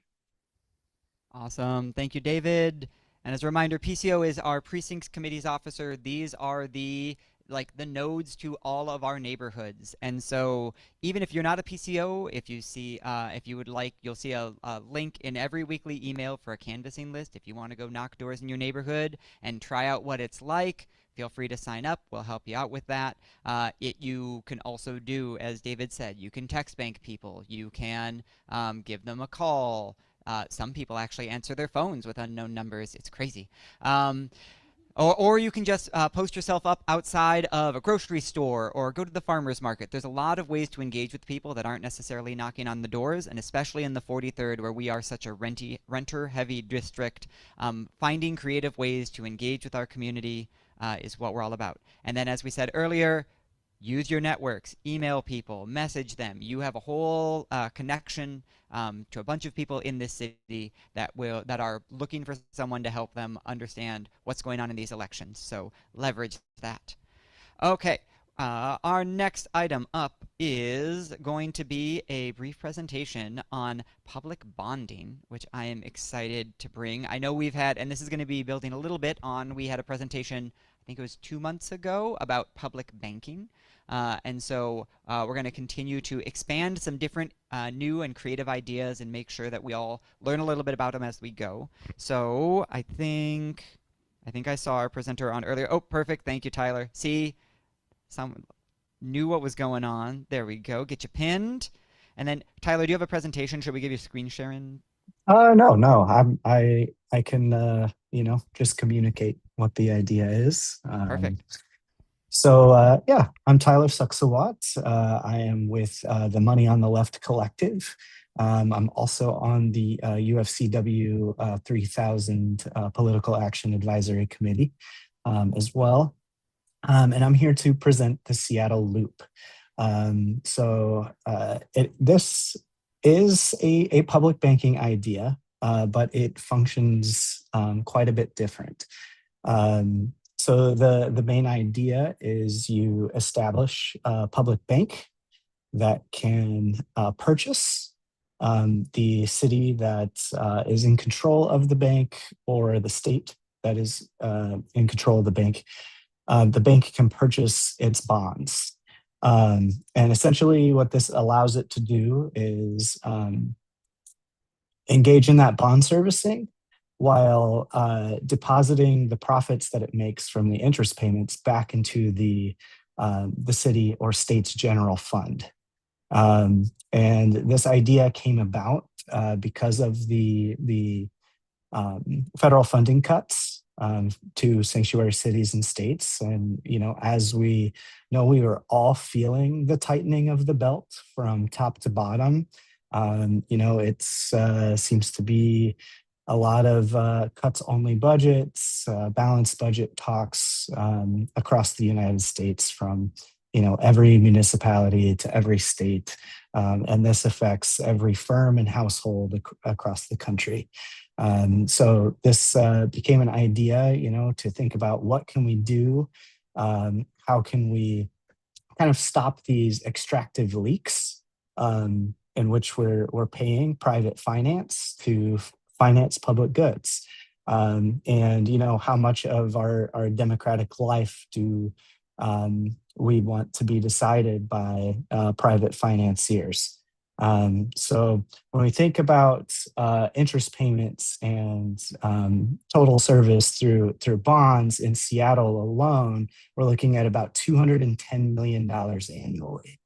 [SPEAKER 1] Awesome. Thank you, David. And as a reminder, PCO is our precincts committees officer. These are the nodes to all of our neighborhoods. And so even if you're not a PCO, if you see, if you would like, you'll see a link in every weekly email for a canvassing list. If you want to go knock doors in your neighborhood and try out what it's like, feel free to sign up. We'll help you out with that. You can also do, as David said, you can text bank people. You can give them a call. Some people actually answer their phones with unknown numbers. It's crazy. Or you can just post yourself up outside of a grocery store or go to the farmer's market. There's a lot of ways to engage with people that aren't necessarily knocking on the doors, and especially in the 43rd, where we are such a renter-heavy district, finding creative ways to engage with our community is what we're all about. And then, as we said earlier, use your networks, email people, message them. You have a whole connection to a bunch of people in this city that are looking for someone to help them understand what's going on in these elections. So leverage that. Okay. Our next item up is going to be a brief presentation on public bonding, which I am excited to bring. I know we've had, and this is going to be building a little bit on, we had a presentation, I think it was 2 months ago, about public banking. And so we're going to continue to expand some different new and creative ideas and make sure that we all learn a little bit about them as we go. So I think I saw our presenter on earlier. Oh, perfect. Thank you, Tyler. See, someone knew what was going on. There we go. Get you pinned. And then, Tyler, do you have a presentation? Should we give you screen sharing?
[SPEAKER 9] No. I can just communicate what the idea is.
[SPEAKER 1] Perfect.
[SPEAKER 9] So yeah, I'm Tyler Suxawat. I am with the Money on the Left Collective. I'm also on the UFCW 3000 Political Action Advisory Committee as well. And I'm here to present the Seattle Loop. This is a public banking idea, but it functions quite a bit different. So the main idea is you establish a public bank that can purchase the city that is in control of the bank, or the state that is in control of the bank. The bank can purchase its bonds. And essentially what this allows it to do is engage in that bond servicing while depositing the profits that it makes from the interest payments back into the city or state's general fund. And this idea came about because of the federal funding cuts to sanctuary cities and states. And, as we know, we were all feeling the tightening of the belt from top to bottom. It seems to be a lot of cuts-only budgets, balanced budget talks across the United States, from every municipality to every state, and this affects every firm and household across the country. So this became an idea, to think about what can we do, how can we kind of stop these extractive leaks in which we're paying private finance to finance public goods, and how much of our democratic life do we want to be decided by private financiers. So when we think about interest payments and total service through bonds in Seattle alone, we're looking at about $210 million annually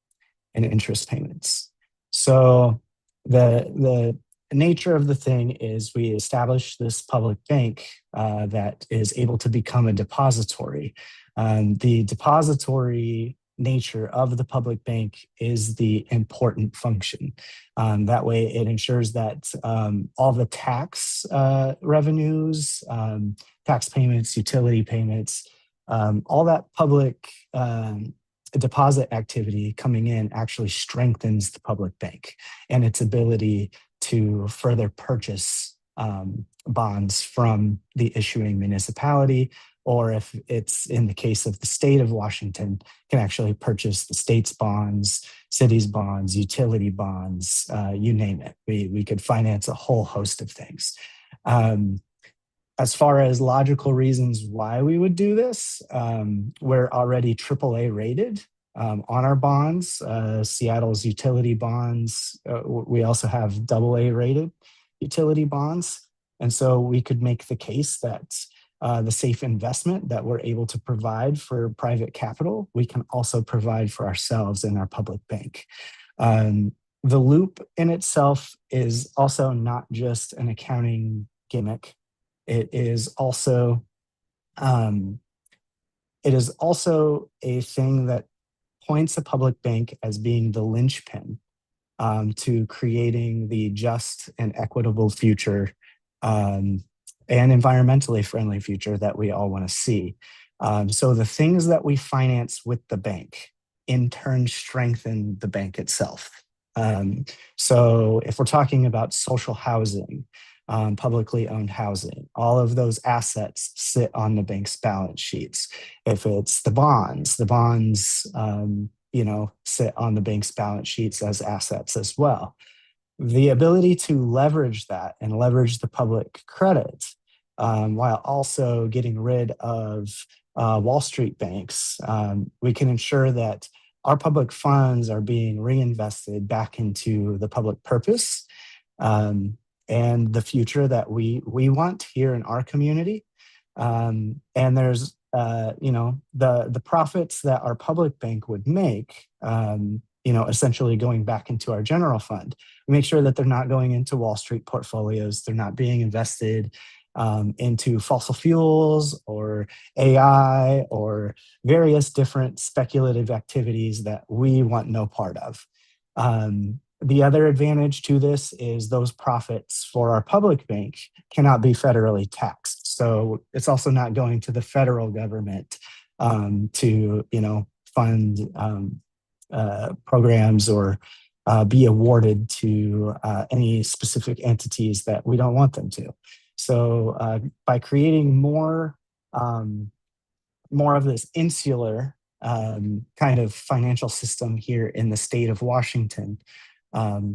[SPEAKER 9] in interest payments. So the nature of the thing is we establish this public bank that is able to become a depository. The depository nature of the public bank is the important function. That way it ensures that all the tax revenues, tax payments, utility payments, all that public deposit activity coming in actually strengthens the public bank and its ability to further purchase bonds from the issuing municipality, or if it's in the case of the state of Washington, can actually purchase the state's bonds, city's bonds, utility bonds, you name it. We could finance a whole host of things. As far as logical reasons why we would do this, we're already AAA rated on our bonds. Seattle's utility bonds, we also have AA rated utility bonds. And so we could make the case that the safe investment that we're able to provide for private capital, we can also provide for ourselves in our public bank. The loop in itself is also not just an accounting gimmick. It is also Um, it is also a thing that points a public bank as being the linchpin to creating the just and equitable future um, and environmentally friendly future that we all want to see. So the things that we finance with the bank in turn strengthen the bank itself. So if we're talking about social housing, publicly owned housing, all of those assets sit on the bank's balance sheets. If it's the bonds, sit on the bank's balance sheets as assets as well. The ability to leverage that and leverage the public credit while also getting rid of Wall Street banks, we can ensure that our public funds are being reinvested back into the public purpose and the future that we want here in our community. And there's the profits that our public bank would make, essentially going back into our general fund. We make sure that they're not going into Wall Street portfolios. They're not being invested into fossil fuels or AI or various different speculative activities that we want no part of. The other advantage to this is those profits for our public bank cannot be federally taxed. So it's also not going to the federal government to, fund programs or be awarded to any specific entities that we don't want them to. So by creating more of this insular kind of financial system here in the state of Washington,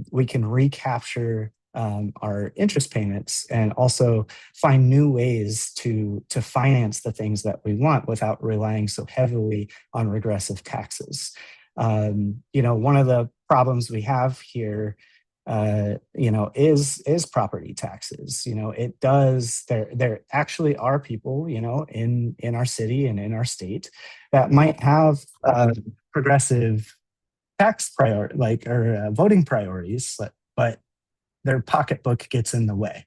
[SPEAKER 9] we can recapture our interest payments and also find new ways to finance the things that we want without relying so heavily on regressive taxes. One of the problems we have here is property taxes. There actually are people, in our city and in our state that might have progressive tax voting priorities, but their pocketbook gets in the way.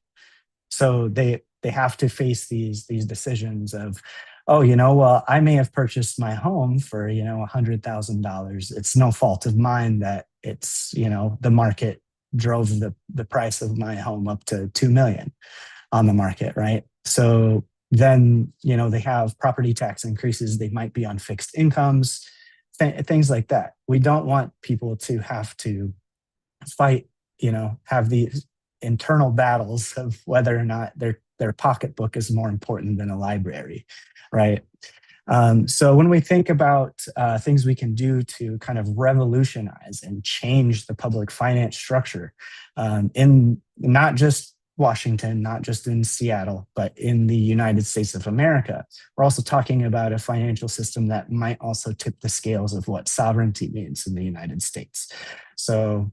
[SPEAKER 9] So they have to face these decisions of, well, I may have purchased my home for, $100,000. It's no fault of mine that it's, the market drove the price of my home up to 2 million on the market, right? So then, they have property tax increases. They might be on fixed incomes, things like that. We don't want people to have to fight, have these internal battles of whether or not their pocketbook is more important than a library, right? So when we think about things we can do to kind of revolutionize and change the public finance structure in not just Washington, not just in Seattle, but in the United States of America, we're also talking about a financial system that might also tip the scales of what sovereignty means in the United States. So,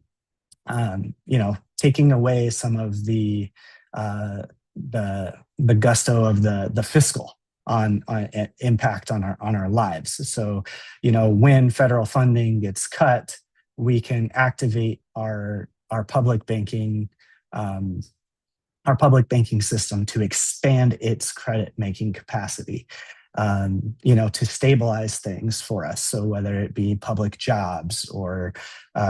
[SPEAKER 9] taking away some of the gusto of the fiscal on impact on our lives. So, when federal funding gets cut, we can activate our public banking system to expand its credit making capacity, to stabilize things for us. So whether it be public jobs or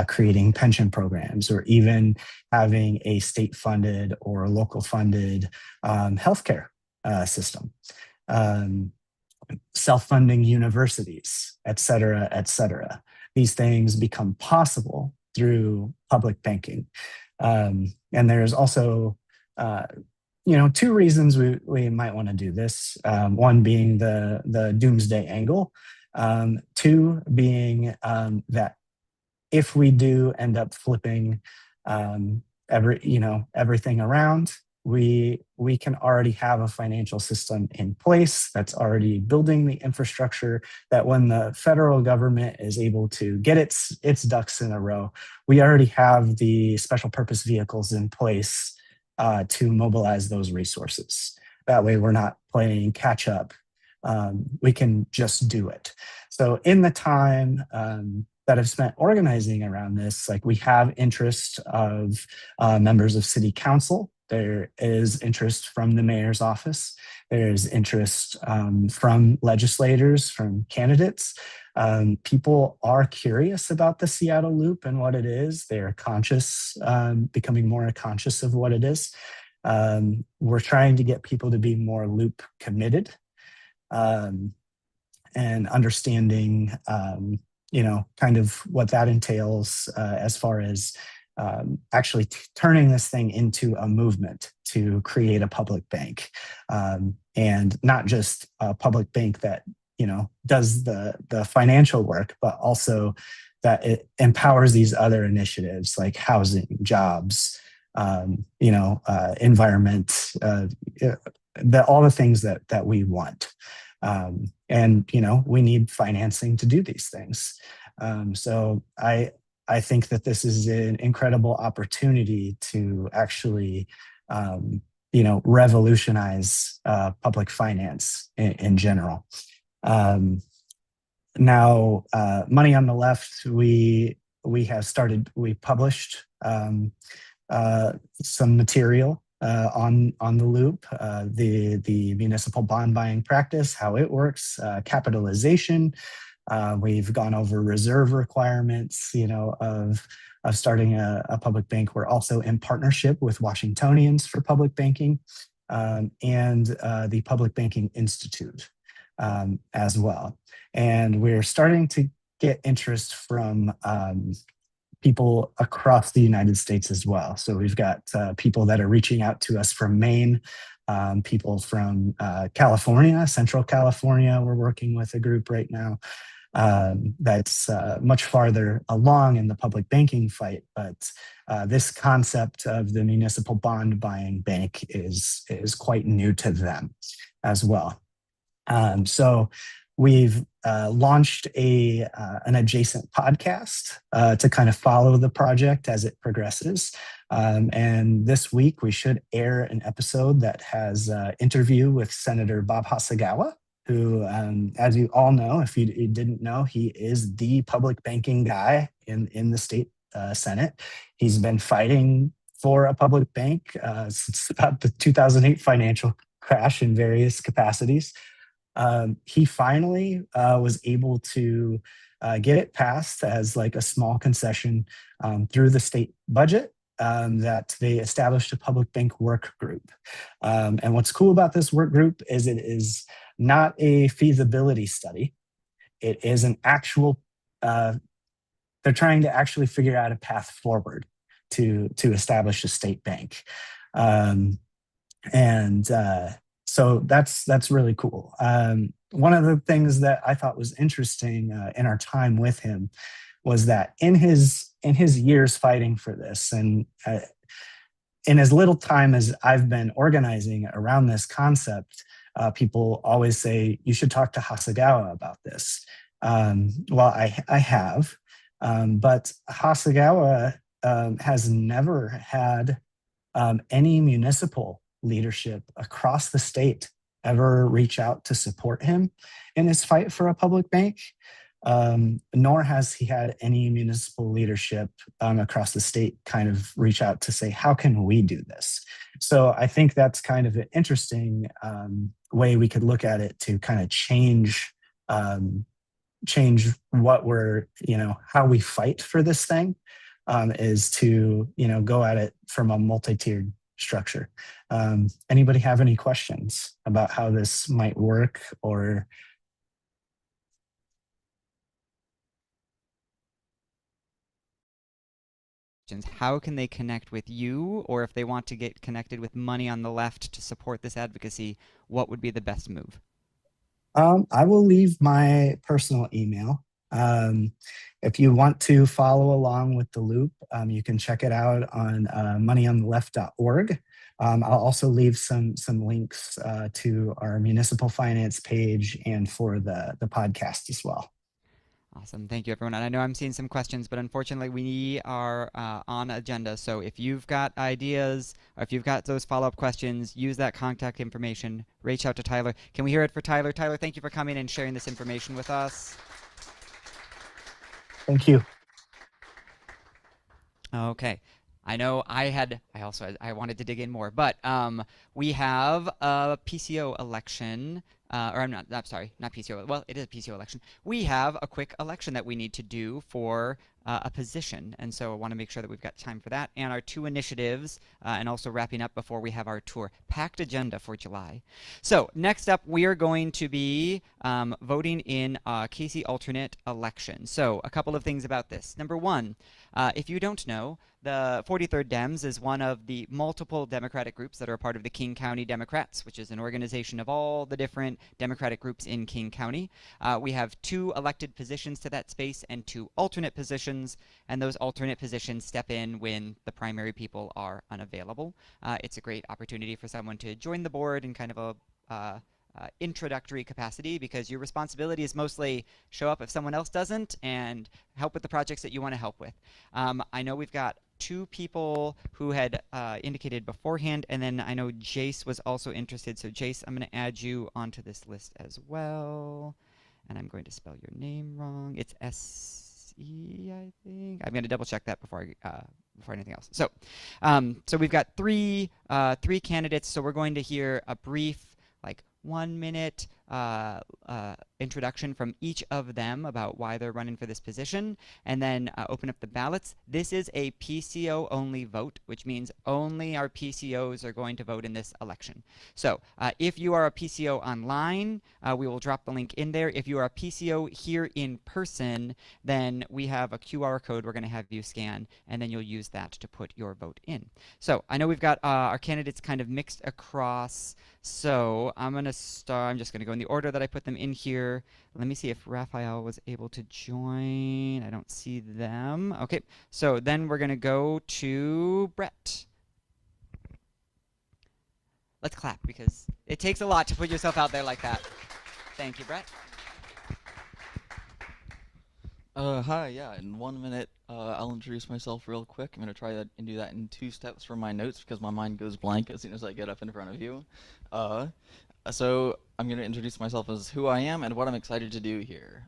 [SPEAKER 9] creating pension programs or even having a state funded or local funded healthcare system. Self-funding universities, et cetera, et cetera. These things become possible through public banking. And there's also, two reasons we might want to do this. One being the doomsday angle. Two being that if we do end up flipping everything around, we can already have a financial system in place that's already building the infrastructure that when the federal government is able to get its ducks in a row, we already have the special purpose vehicles in place to mobilize those resources. That way we're not playing catch up. We can just do it. So in the time that I've spent organizing around this, like we have interest of members of city council There is interest from the mayor's office. There's interest from legislators, from candidates. People are curious about the Seattle Loop and what it is. They're conscious, becoming more conscious of what it is. We're trying to get people to be more loop committed, and understanding, kind of what that entails, as far as actually turning this thing into a movement to create a public bank, and not just a public bank that does the financial work, but also that it empowers these other initiatives like housing, jobs, environment, all the things that we want. And we need financing to do these things. So I think that this is an incredible opportunity to actually, revolutionize public finance in general. Now, Money on the Left, we published some material on the loop, the municipal bond buying practice, how it works, capitalization. We've gone over reserve requirements, of starting a public bank. We're also in partnership with Washingtonians for Public Banking, and the Public Banking Institute as well. And we're starting to get interest from people across the United States as well. So we've got people that are reaching out to us from Maine, people from California, Central California. We're working with a group right now that's much farther along in the public banking fight. But this concept of the municipal bond buying bank is quite new to them as well. So we've launched an adjacent podcast to kind of follow the project as it progresses. And this week we should air an episode that has an interview with Senator Bob Hasagawa, who, as you all know, if you didn't know, he is the public banking guy in the state Senate. He's been fighting for a public bank since about the 2008 financial crash in various capacities. He finally was able to get it passed as like a small concession through the state budget, that they established a public bank work group. And what's cool about this work group is it is not a feasibility study. It is an actual, they're trying to actually figure out a path forward to establish a state bank. So that's really cool. One of the things that I thought was interesting in our time with him was that in his years fighting for this, and in as little time as I've been organizing around this concept, people always say you should talk to Hasagawa about this. Well, I have, but Hasagawa has never had any municipal leadership across the state ever reach out to support him in his fight for a public bank, nor has he had any municipal leadership across the state kind of reach out to say, how can we do this? So I think that's kind of an interesting way we could look at it to kind of change what we're, how we fight for this thing, is to, go at it from a multi-tiered structure. Anybody have any questions about how this might work? Or
[SPEAKER 1] how can they connect with you, or if they want to get connected with Money on the Left to support this advocacy, what would be the best move?
[SPEAKER 9] I will leave my personal email. If you want to follow along with the loop, you can check it out on moneyonTheLeft.org. I'll also leave some links to our municipal finance page and for the podcast as well.
[SPEAKER 1] Awesome. Thank you, everyone. And I know I'm seeing some questions, but unfortunately we are on agenda. So if you've got ideas, or if you've got those follow-up questions, use that contact information. Reach out to Tyler. Can we hear it for Tyler? Tyler, thank you for coming and sharing this information with us.
[SPEAKER 9] Thank you.
[SPEAKER 1] Okay. I know I wanted to dig in more, but we have a PCO election, or I'm sorry, not PCO. Well, it is a PCO election. We have a quick election that we need to do for a position, and so I want to make sure that we've got time for that and our two initiatives, and also wrapping up before we have our tour. Packed agenda for July. So next up, we are going to be voting in a Casey alternate election. So a couple of things about this. Number one, if you don't know, the 43rd Dems is one of the multiple Democratic groups that are a part of the King County Democrats, which is an organization of all the different Democratic groups in King County. We have 2 elected positions to that space and 2 alternate positions, and those alternate positions step in when the primary people are unavailable. It's a great opportunity for someone to join the board in kind of a introductory capacity, because your responsibility is mostly show up if someone else doesn't and help with the projects that you want to help with. I know we've got 2 people who had indicated beforehand, and then I know Jace was also interested. So Jace, I'm going to add you onto this list as well, and I'm going to spell your name wrong. It's S-E, I think. I'm going to double check that before anything else. So, so we've got three candidates. So we're going to hear a brief, like 1-minute introduction from each of them about why they're running for this position, and then open up the ballots. This is a PCO only vote, which means only our PCOs are going to vote in this election. So if you are a PCO online, we will drop the link in there. If you are a PCO here in person, then we have a QR code we're going to have you scan, and then you'll use that to put your vote in. So I know we've got our candidates kind of mixed across, so I'm just going to go in the order that I put them in here. Let me see if Raphael was able to join. I don't see them. Okay, so then we're going to go to Brett. Let's clap, because it takes a lot to put yourself out there like that. Thank you, Brett.
[SPEAKER 10] Hi, yeah, in 1 minute, I'll introduce myself real quick. I'm going to try that and do that in 2 steps from my notes, because my mind goes blank as soon as I get up in front of you. So I'm going to introduce myself as who I am and what I'm excited to do here.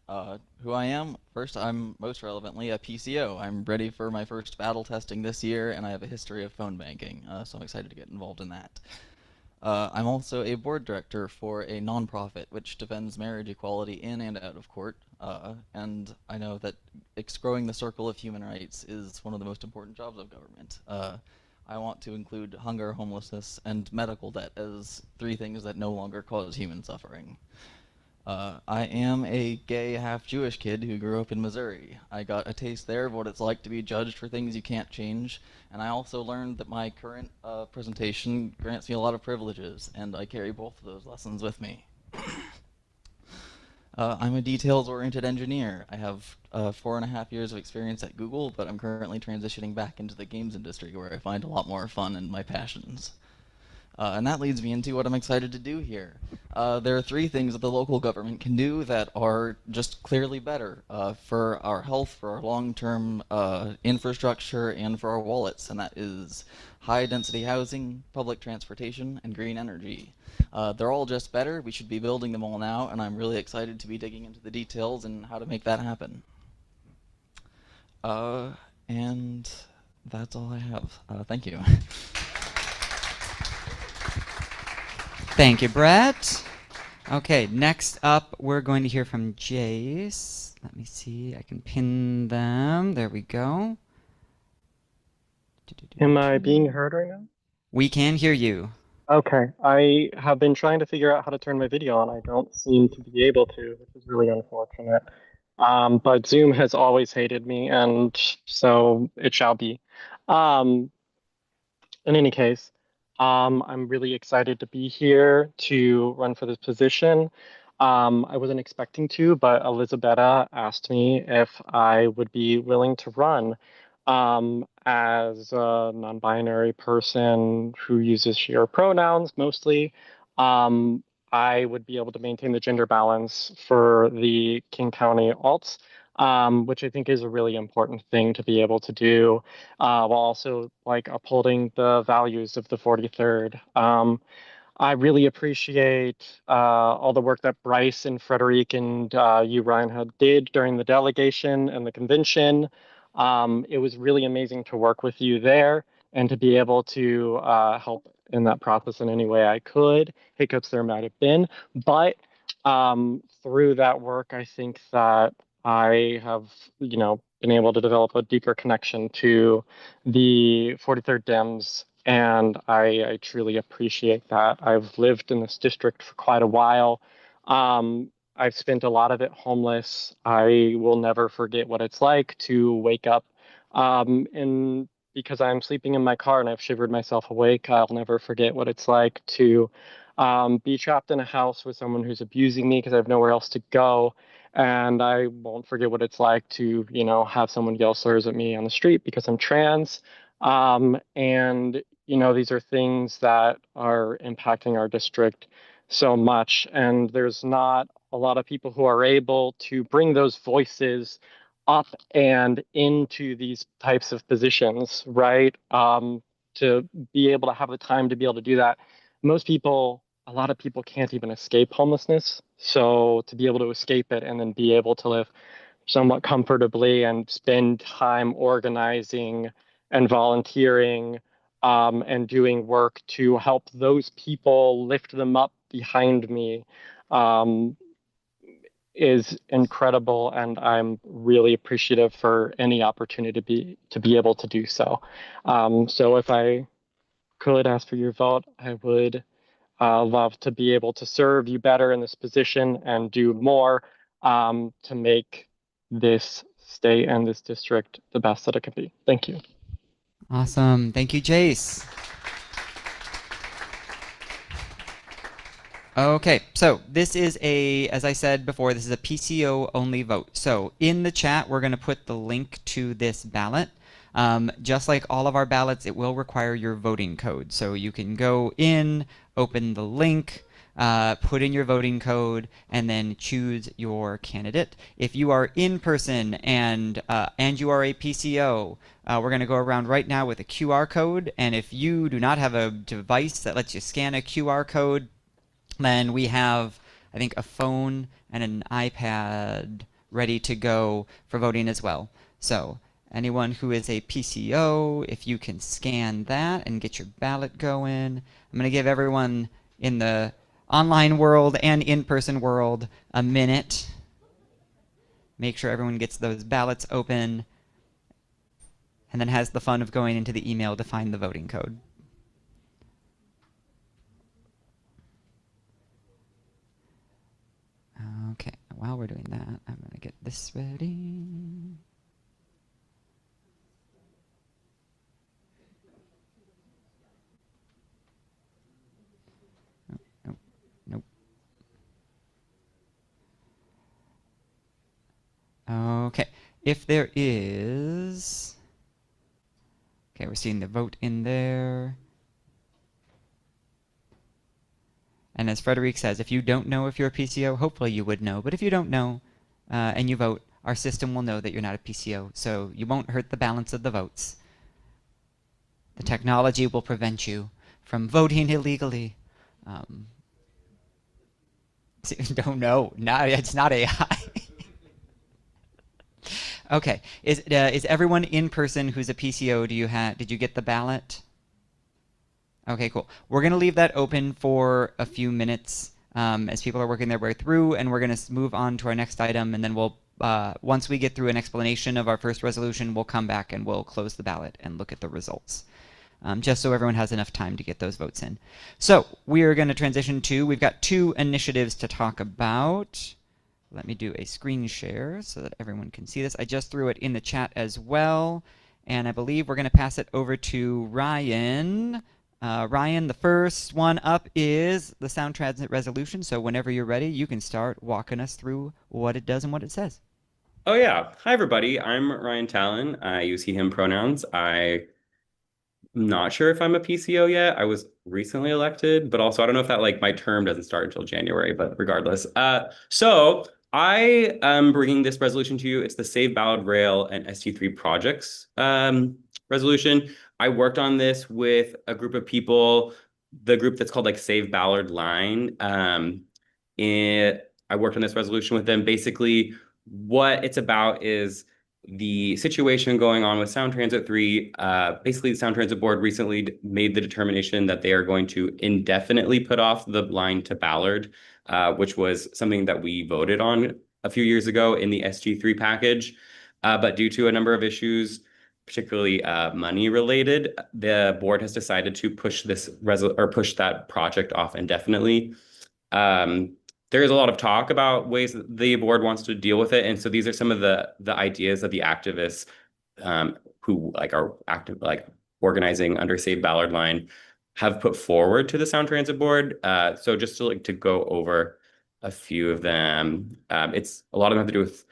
[SPEAKER 10] Who I am, first, I'm most relevantly a PCO. I'm ready for my first battle testing this year, and I have a history of phone banking, so I'm excited to get involved in that. I'm also a board director for a nonprofit which defends marriage equality in and out of court, and I know that growing the circle of human rights is one of the most important jobs of government. I want to include hunger, homelessness, and medical debt as 3 things that no longer cause human suffering. I am a gay, half-Jewish kid who grew up in Missouri. I got a taste there of what it's like to be judged for things you can't change, and I also learned that my current presentation grants me a lot of privileges, and I carry both of those lessons with me. I'm a details-oriented engineer. I have 4.5 years of experience at Google, but I'm currently transitioning back into the games industry, where I find a lot more fun in my passions. And that leads me into what I'm excited to do here. There are 3 things that the local government can do that are just clearly better for our health, for our long-term infrastructure, and for our wallets, and that is high-density housing, public transportation, and green energy. They're all just better. We should be building them all now, and I'm really excited to be digging into the details and how to make that happen. And that's all I have. Thank you.
[SPEAKER 1] Thank you, Brett. Okay, next up, we're going to hear from Jace. Let me see. I can pin them. There we go.
[SPEAKER 11] Am I being heard right now?
[SPEAKER 1] We can hear you.
[SPEAKER 11] Okay, I have been trying to figure out how to turn my video on. I don't seem to be able to, which is really unfortunate. But Zoom has always hated me, and so it shall be. Um, in any case, I'm really excited to be here to run for this position. I wasn't expecting to, but Elizabetta asked me if I would be willing to run. As a non-binary person who uses she her pronouns mostly, I would be able to maintain the gender balance for the King County alts, which I think is a really important thing to be able to do, while also like upholding the values of the 43rd. I really appreciate all the work that Bryce and Frederic and you, Ryan, had did during the delegation and the convention. It was really amazing to work with you there and to be able to help in that process in any way I could. Hiccups there might have been, but through that work, I think that I have, been able to develop a deeper connection to the 43rd Dems, and I truly appreciate that. I've lived in this district for quite a while. I've spent a lot of it homeless. I will never forget what it's like to wake up and because I'm sleeping in my car and I've shivered myself awake, I'll never forget what it's like to be trapped in a house with someone who's abusing me because I have nowhere else to go. And I won't forget what it's like to, have someone yell slurs at me on the street because I'm trans. These are things that are impacting our district so much. And there's not a lot of people who are able to bring those voices up and into these types of positions, right? To be able to have the time to be able to do that. A lot of people can't even escape homelessness. So to be able to escape it and then be able to live somewhat comfortably and spend time organizing and volunteering and doing work to help those people lift them up behind me um, is incredible, and I'm really appreciative for any opportunity to be able to do so. So if I could ask for your vote, I would love to be able to serve you better in this position and do more to make this state and this district the best that it can be. Thank you.
[SPEAKER 1] Awesome. Thank you, Jace. Okay, so this is as I said before, this is a PCO only vote. So in the chat, we're going to put the link to this ballot. Just like all of our ballots, it will require your voting code. So you can go in, open the link, put in your voting code, and then choose your candidate. If you are in person and you are a PCO, we're going to go around right now with a QR code. And if you do not have a device that lets you scan a QR code, then we have, I think, a phone and an iPad ready to go for voting as well. So anyone who is a PCO, if you can scan that and get your ballot going. I'm going to give everyone in the online world and in-person world a minute. Make sure everyone gets those ballots open and then has the fun of going into the email to find the voting code. Okay, while we're doing that, I'm going to get this ready. Nope, nope. Okay, if there is... Okay, we're seeing the vote in there. And as Frederic says, if you don't know if you're a PCO, hopefully you would know. But if you don't know and you vote, our system will know that you're not a PCO. So you won't hurt the balance of the votes. The technology will prevent you from voting illegally. Don't know. No, it's not AI. Okay. Is everyone in person who's a PCO? Did you get the ballot? Okay, cool. We're going to leave that open for a few minutes as people are working their way through, and we're going to move on to our next item, and then we'll, once we get through an explanation of our first resolution, we'll come back and we'll close the ballot and look at the results, just so everyone has enough time to get those votes in. So we are going to transition to, we've got two initiatives to talk about. Let me do a screen share so that everyone can see this. I just threw it in the chat as well, and I believe we're going to pass it over to Ryan. Ryan, the first one up is the Sound Transit Resolution, so whenever you're ready, you can start walking us through what it does and what it says.
[SPEAKER 12] Oh yeah. Hi everybody. I'm Ryan Talon. I use he, him pronouns. I'm not sure if I'm a PCO yet. I was recently elected, but also I don't know if that my term doesn't start until January, but regardless. So I am bringing this resolution to you. It's the Save Ballard Rail and ST3 projects resolution. I worked on this with a group of people, the group that's called Save Ballard Line. I worked on this resolution with them. Basically, what it's about is the situation going on with Sound Transit 3, basically the Sound Transit Board recently made the determination that they are going to indefinitely put off the line to Ballard, which was something that we voted on a few years ago in the SG3 package. But due to a number of issues, particularly money related, the board has decided to push push that project off indefinitely. There is a lot of talk about ways that the board wants to deal with it, and so these are some of the ideas that the activists who are active organizing under Save Ballard Line have put forward to the Sound Transit Board. So just to go over a few of them, it's a lot of them have to do with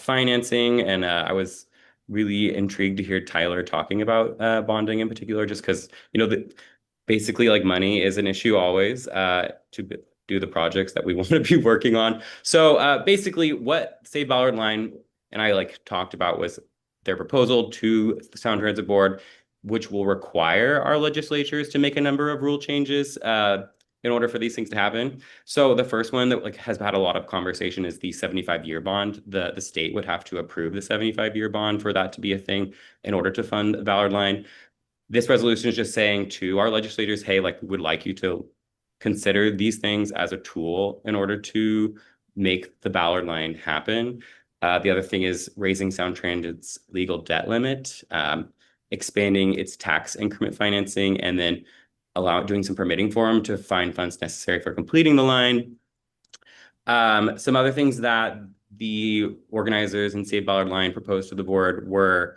[SPEAKER 12] financing, and I was really intrigued to hear Tyler talking about bonding in particular, just because basically money is an issue always to do the projects that we want to be working on. So basically what Save Ballard Line and I talked about was their proposal to the Sound Transit Board, which will require our legislatures to make a number of rule changes in order for these things to happen. So the first one that has had a lot of conversation is the 75-year bond. The state would have to approve the 75-year bond for that to be a thing in order to fund the Ballard Line. This resolution is just saying to our legislators, hey, we would like you to consider these things as a tool in order to make the Ballard Line happen. The other thing is raising Sound Transit's legal debt limit, expanding its tax increment financing, and then doing some permitting for them to find funds necessary for completing the line. Some other things that the organizers in Save Ballard Line proposed to the board were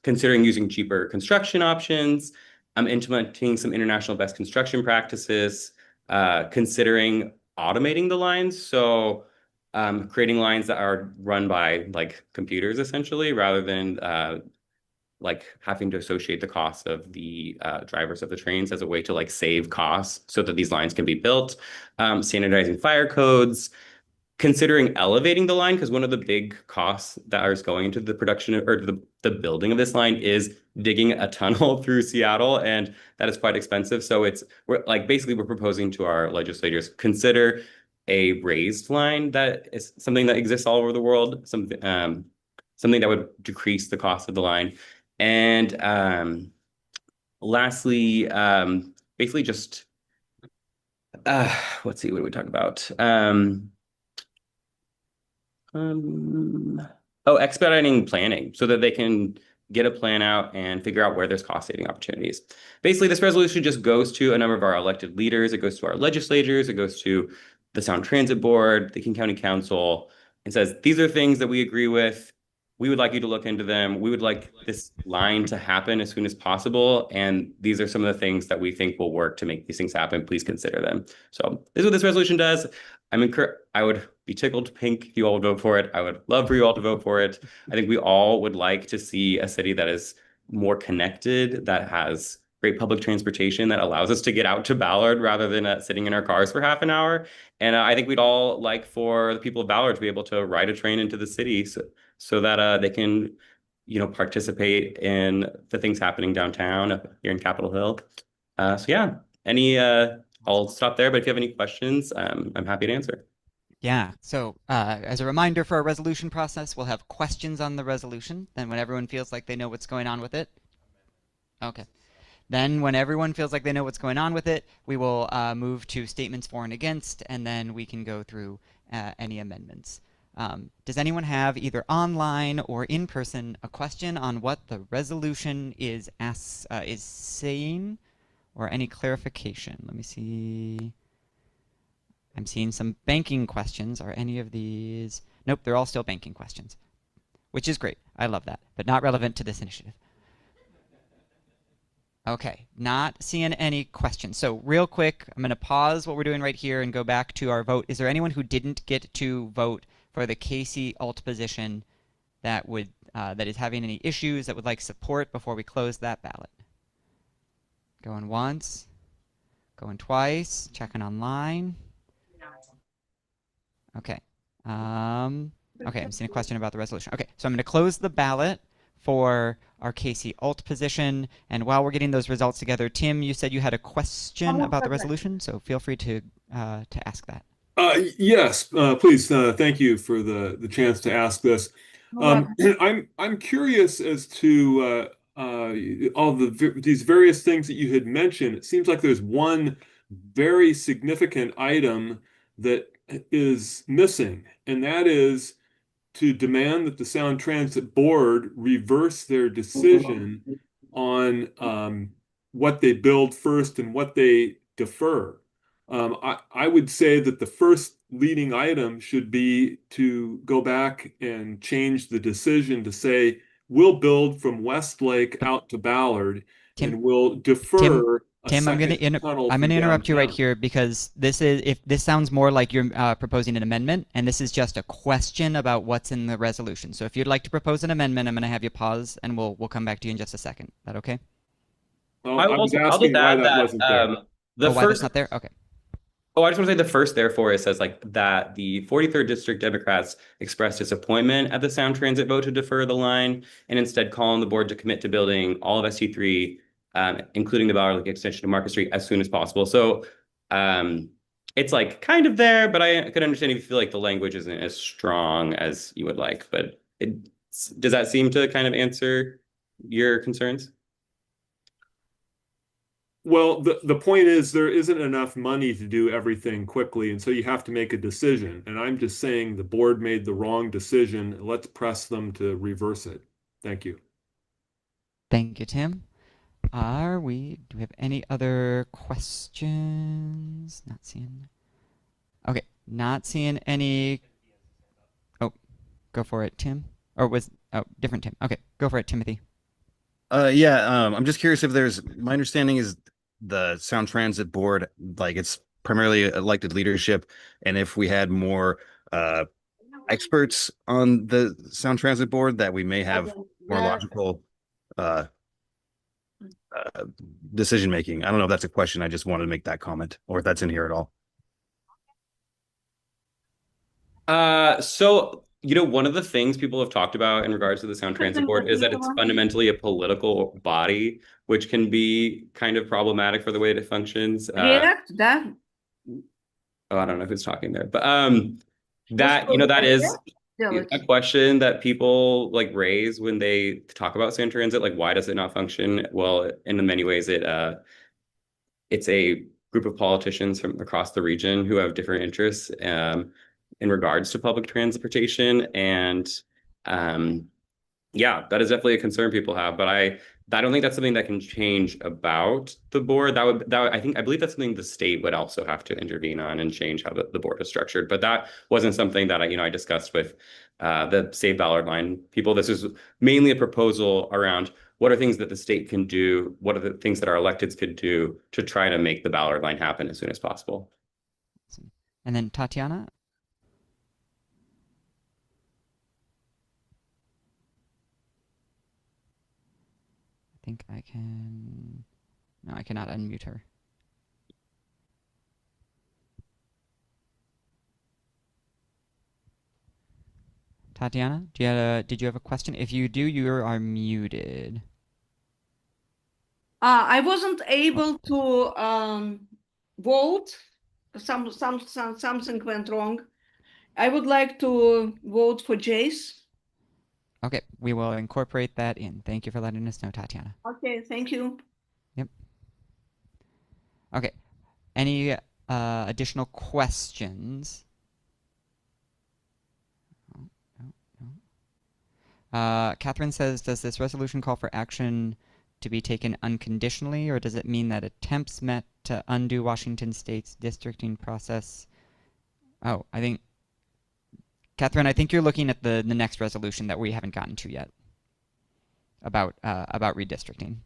[SPEAKER 12] considering using cheaper construction options, implementing some international best construction practices, considering automating the lines. So creating lines that are run by computers essentially, rather than having to associate the cost of the drivers of the trains as a way to save costs so that these lines can be built, standardizing fire codes, considering elevating the line, because one of the big costs that is going into the production or the building of this line is digging a tunnel through Seattle, and that is quite expensive. So we're proposing to our legislators consider a raised line that is something that exists all over the world, something that would decrease the cost of the line. And lastly, basically just let's see, what do we talk about? Expediting planning so that they can get a plan out and figure out where there's cost-saving opportunities. Basically, this resolution just goes to a number of our elected leaders. It goes to our legislators. It goes to the Sound Transit Board, the King County Council, and says, these are things that we agree with. We would like you to look into them. We would like this line to happen as soon as possible. And these are some of the things that we think will work to make these things happen. Please consider them. So this is what this resolution does. I would be tickled pink if you all would vote for it. I would love for you all to vote for it. I think we all would like to see a city that is more connected, that has great public transportation, that allows us to get out to Ballard rather than sitting in our cars for half an hour. And I think we'd all like for the people of Ballard to be able to ride a train into the city so that they can, participate in the things happening downtown up here in Capitol Hill. So yeah, I'll stop there, but if you have any questions, I'm happy to answer.
[SPEAKER 1] Yeah, so as a reminder for our resolution process, we'll have questions on the resolution. Then when everyone feels like they know what's going on with it. Okay. Then when everyone feels like they know what's going on with it, we will move to statements for and against, and then we can go through any amendments. Does anyone have, either online or in person, a question on what the resolution is saying, or any clarification? Let me see. I'm seeing some banking questions. Are any of these? Nope, they're all still banking questions, which is great. I love that, but not relevant to this initiative. Okay, not seeing any questions. So real quick, I'm going to pause what we're doing right here and go back to our vote. Is there anyone who didn't get to vote for the Casey alt position that is having any issues, that would like support before we close that ballot? Going once, going twice, checking online. Okay. Okay, I'm seeing a question about the resolution. Okay, so I'm going to close the ballot for our Casey alt position. And while we're getting those results together, Tim, you said you had a question about the resolution, so feel free to ask that.
[SPEAKER 13] Yes, please. Thank you for the chance to ask this. I'm curious as to all these various things that you had mentioned. It seems like there's one very significant item that is missing, and that is to demand that the Sound Transit Board reverse their decision on what they build first and what they defer. I would say that the first leading item should be to go back and change the decision to say, we'll build from Westlake out to Ballard,
[SPEAKER 1] Tim,
[SPEAKER 13] and we'll
[SPEAKER 1] Tim,
[SPEAKER 13] defer a
[SPEAKER 1] Tim,
[SPEAKER 13] second tunnel
[SPEAKER 1] I'm
[SPEAKER 13] through
[SPEAKER 1] gonna interrupt you right
[SPEAKER 13] downtown.
[SPEAKER 1] here because if this sounds more like you're proposing an amendment, and this is just a question about what's in the resolution. So if you'd like to propose an amendment, I'm gonna have you pause, and we'll come back to you in just a second. Is that okay?
[SPEAKER 13] Well,
[SPEAKER 12] I
[SPEAKER 13] I was
[SPEAKER 12] I'll just
[SPEAKER 13] asking why
[SPEAKER 12] add
[SPEAKER 13] that
[SPEAKER 12] that
[SPEAKER 13] wasn't there.
[SPEAKER 12] the
[SPEAKER 1] Oh, why that's
[SPEAKER 12] first.
[SPEAKER 1] not there? Okay.
[SPEAKER 12] Oh, I just want to say the first therefore it says like that the 43rd District Democrats expressed disappointment at the Sound Transit vote to defer the line and instead call on the board to commit to building all of ST3, including the Bowery extension to Market Street as soon as possible. So it's like kind of there, but I could understand if you feel like the language isn't as strong as you would like. But does that seem to kind of answer your concerns?
[SPEAKER 13] Well, the point is there isn't enough money to do everything quickly, and so you have to make a decision. And I'm just saying the board made the wrong decision. Let's press them to reverse it. Thank you.
[SPEAKER 1] Thank you, Tim. Do we have any other questions? Not seeing. Okay, not seeing any. Oh, go for it, Tim. Or different Tim. Okay, go for it, Timothy.
[SPEAKER 14] I'm just curious if my understanding is the Sound Transit Board, like it's primarily elected leadership, and if we had more experts on the Sound Transit Board, that we may have more logical decision making. I don't know if that's a question. I just wanted to make that comment, or if that's in here at all.
[SPEAKER 12] So, one of the things people have talked about in regards to the Sound Transit Board is that it's fundamentally a political body, which can be kind of problematic for the way it functions. Oh, I don't know who's talking there, but that is a question that people like raise when they talk about Sound Transit. Like, why does it not function? Well, in many ways, it's a group of politicians from across the region who have different interests in regards to public transportation. And that is definitely a concern people have. But I don't think that's something that can change about the board. I believe that's something the state would also have to intervene on and change how the board is structured. But that wasn't something that I discussed with the Save Ballard Line people. This is mainly a proposal around what are things that the state can do, what are the things that our electeds could do to try to make the Ballard Line happen as soon as possible.
[SPEAKER 1] And then Tatiana. I think I can. No, I cannot unmute her. Tatiana, did you have a question? If you do, you are muted.
[SPEAKER 15] I wasn't able to vote. Something went wrong. I would like to vote for Jace.
[SPEAKER 1] Okay, we will incorporate that in. Thank you for letting us know, Tatiana.
[SPEAKER 15] Okay, thank you.
[SPEAKER 1] Yep. Okay. Any additional questions? Catherine says, does this resolution call for action to be taken unconditionally, or does it mean that attempts met to undo Washington State's districting process? Oh, Catherine, I think you're looking at the next resolution that we haven't gotten to yet about redistricting.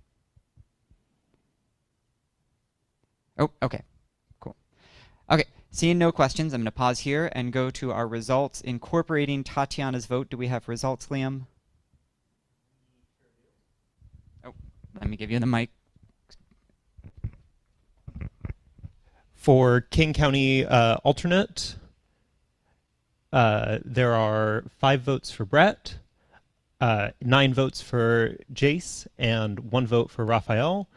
[SPEAKER 1] Oh, okay. Cool. Okay, seeing no questions, I'm going to pause here and go to our results incorporating Tatiana's vote. Do we have results, Liam? Oh, let me give you the mic.
[SPEAKER 16] For King County alternate, there are 5 votes for Brett, 9 votes for Jace, and 1 vote for Raphael.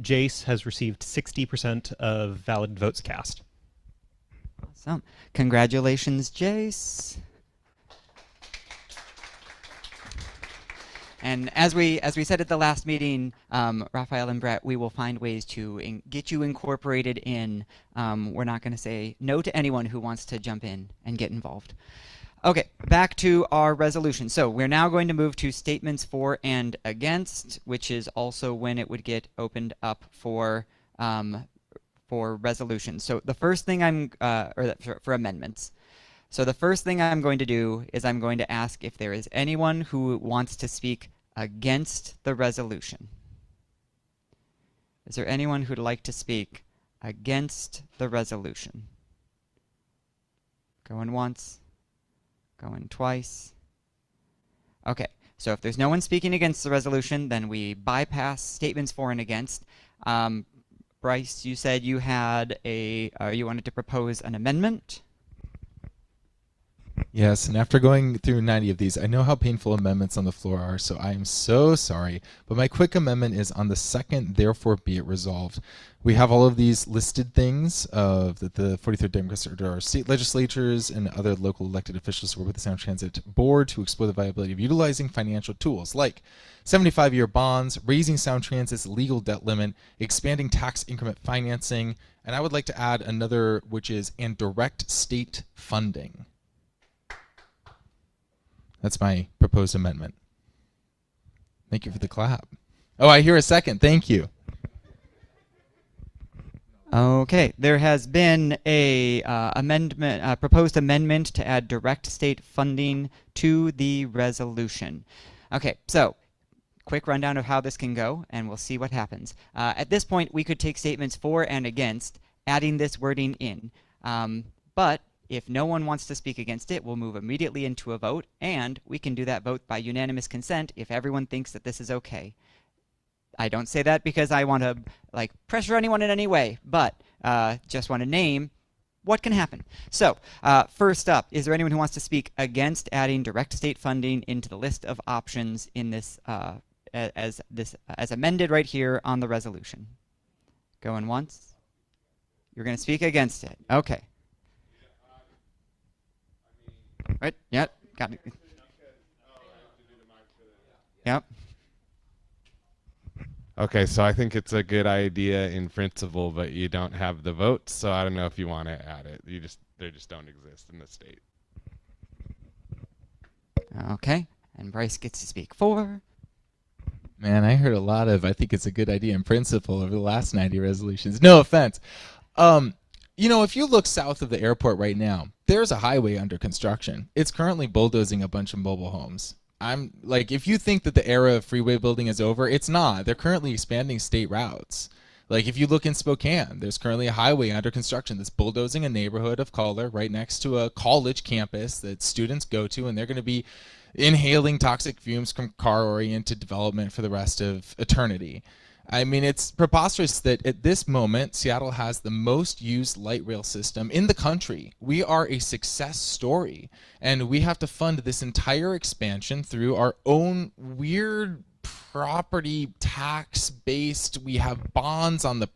[SPEAKER 16] Jace has received 60% of valid votes cast.
[SPEAKER 1] Awesome. Congratulations, Jace. And as we said at the last meeting, Raphael and Brett, we will find ways to get you incorporated in. We're not going to say no to anyone who wants to jump in and get involved. Okay, back to our resolution. So we're now going to move to statements for and against, which is also when it would get opened up for resolutions. So the first thing for amendments. So the first thing I'm going to do is I'm going to ask if there is anyone who wants to speak against the resolution. Is there anyone who'd like to speak against the resolution? Going once, going twice. Okay, so if there's no one speaking against the resolution, then we bypass statements for and against. Bryce, you said you had you wanted to propose an amendment.
[SPEAKER 3] Yes, and after going through 90 of these, I know how painful amendments on the floor are, so I am so sorry. But my quick amendment is on the second, therefore be it resolved. We have all of these listed things that the 43rd Democrats or our state legislatures and other local elected officials who work with the Sound Transit Board to explore the viability of utilizing financial tools like 75-year bonds, raising Sound Transit's legal debt limit, expanding tax increment financing, and I would like to add another, which is and direct state funding. That's my proposed amendment. Thank you for the clap. Oh, I hear a second. Thank you.
[SPEAKER 1] Okay, there has been a proposed amendment to add direct state funding to the resolution. Okay, so quick rundown of how this can go, and we'll see what happens. At this point, we could take statements for and against, adding this wording in. But if no one wants to speak against it, we'll move immediately into a vote, and we can do that vote by unanimous consent if everyone thinks that this is okay. I don't say that because I want to pressure anyone in any way, but just want to name what can happen. So first up, is there anyone who wants to speak against adding direct state funding into the list of options in this as amended right here on the resolution? Going once? You're going to speak against it. Okay. Right? Yep. Got it. Yep.
[SPEAKER 17] Okay, so I think it's a good idea in principle, but you don't have the votes, so I don't know if you want to add it. They just don't exist in the state.
[SPEAKER 1] Okay, and Bryce gets to speak for.
[SPEAKER 3] Man, I heard a lot of I think it's a good idea in principle over the last 90 resolutions. No offense. If you look south of the airport right now, there's a highway under construction. It's currently bulldozing a bunch of mobile homes. I'm like, if you think that the era of freeway building is over, it's not. They're currently expanding state routes. Like if you look in Spokane, there's currently a highway under construction that's bulldozing a neighborhood of color right next to a college campus that students go to, and they're going to be inhaling toxic fumes from car-oriented development for the rest of eternity. I mean, it's preposterous that at this moment, Seattle has the most used light rail system in the country. We are a success story, and we have to fund this entire expansion through our own weird property tax-based. We have bonds on the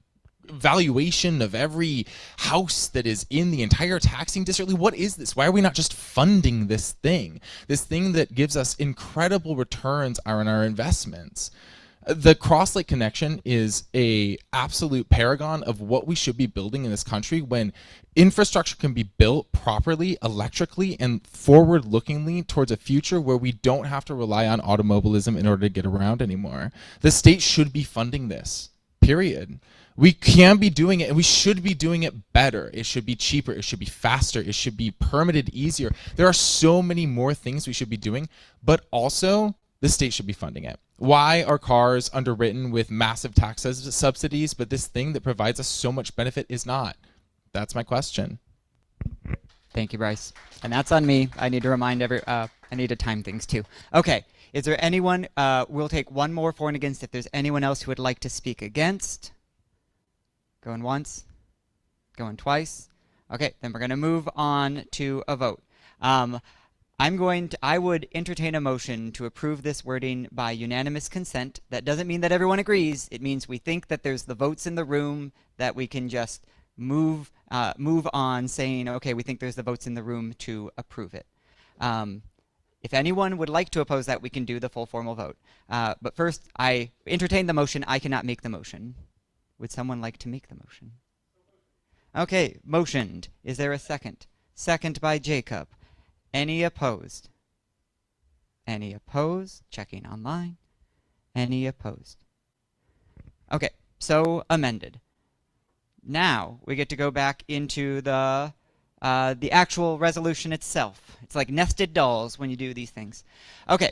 [SPEAKER 3] valuation of every house that is in the entire taxing district. What is this? Why are we not just funding this thing that gives us incredible returns on our investments? The Cross-Lake connection is a absolute paragon of what we should be building in this country when infrastructure can be built properly, electrically, and forward-lookingly towards a future where we don't have to rely on automobilism in order to get around anymore. The state should be funding this, period. We can be doing it, and we should be doing it better. It should be cheaper. It should be faster. It should be permitted easier. There are so many more things we should be doing, but also the state should be funding it. Why are cars underwritten with massive tax subsidies, but this thing that provides us so much benefit is not? That's my question.
[SPEAKER 1] Thank you, Bryce. And that's on me. I need to remind I need to time things too. Okay. Is there anyone? We'll take one more for and against if there's anyone else who would like to speak against. Going once. Going twice. Okay. Then we're going to move on to a vote. I would entertain a motion to approve this wording by unanimous consent. That doesn't mean that everyone agrees. It means we think that there's the votes in the room that we can just move on saying, okay, we think there's the votes in the room to approve it. If anyone would like to oppose that, we can do the full formal vote. But first, I entertain the motion. I cannot make the motion. Would someone like to make the motion? Okay, motioned. Is there a second? Second by Jacob. Any opposed? Any opposed? Checking online. Any opposed? Okay, so amended. Now we get to go back into the actual resolution itself. It's like nested dolls when you do these things. Okay,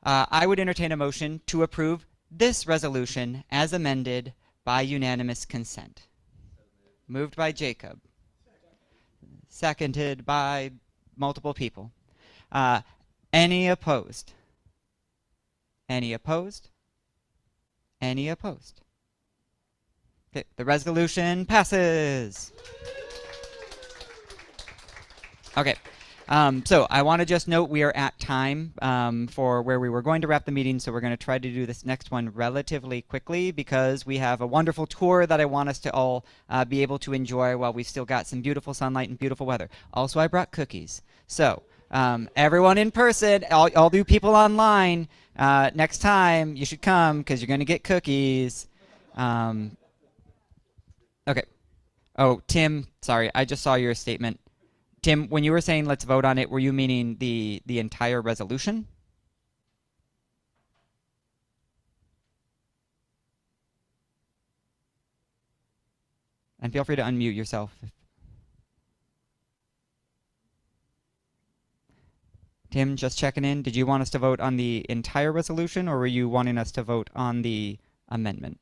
[SPEAKER 1] I would entertain a motion to approve this resolution as amended by unanimous consent. Moved by Jacob. Seconded by multiple people. Any opposed? Any opposed? Any opposed? Okay, the resolution passes. Okay, so I want to just note we are at time for where we were going to wrap the meeting, so we're going to try to do this next one relatively quickly because we have a wonderful tour that I want us to all be able to enjoy while we've still got some beautiful sunlight and beautiful weather. Also, I brought cookies. So, everyone in person, all you people online, next time you should come because you're going to get cookies. Okay. Oh, Tim, sorry, I just saw your statement. Tim, when you were saying let's vote on it, were you meaning the entire resolution? And feel free to unmute yourself. Tim, just checking in. Did you want us to vote on the entire resolution, or were you wanting us to vote on the amendment?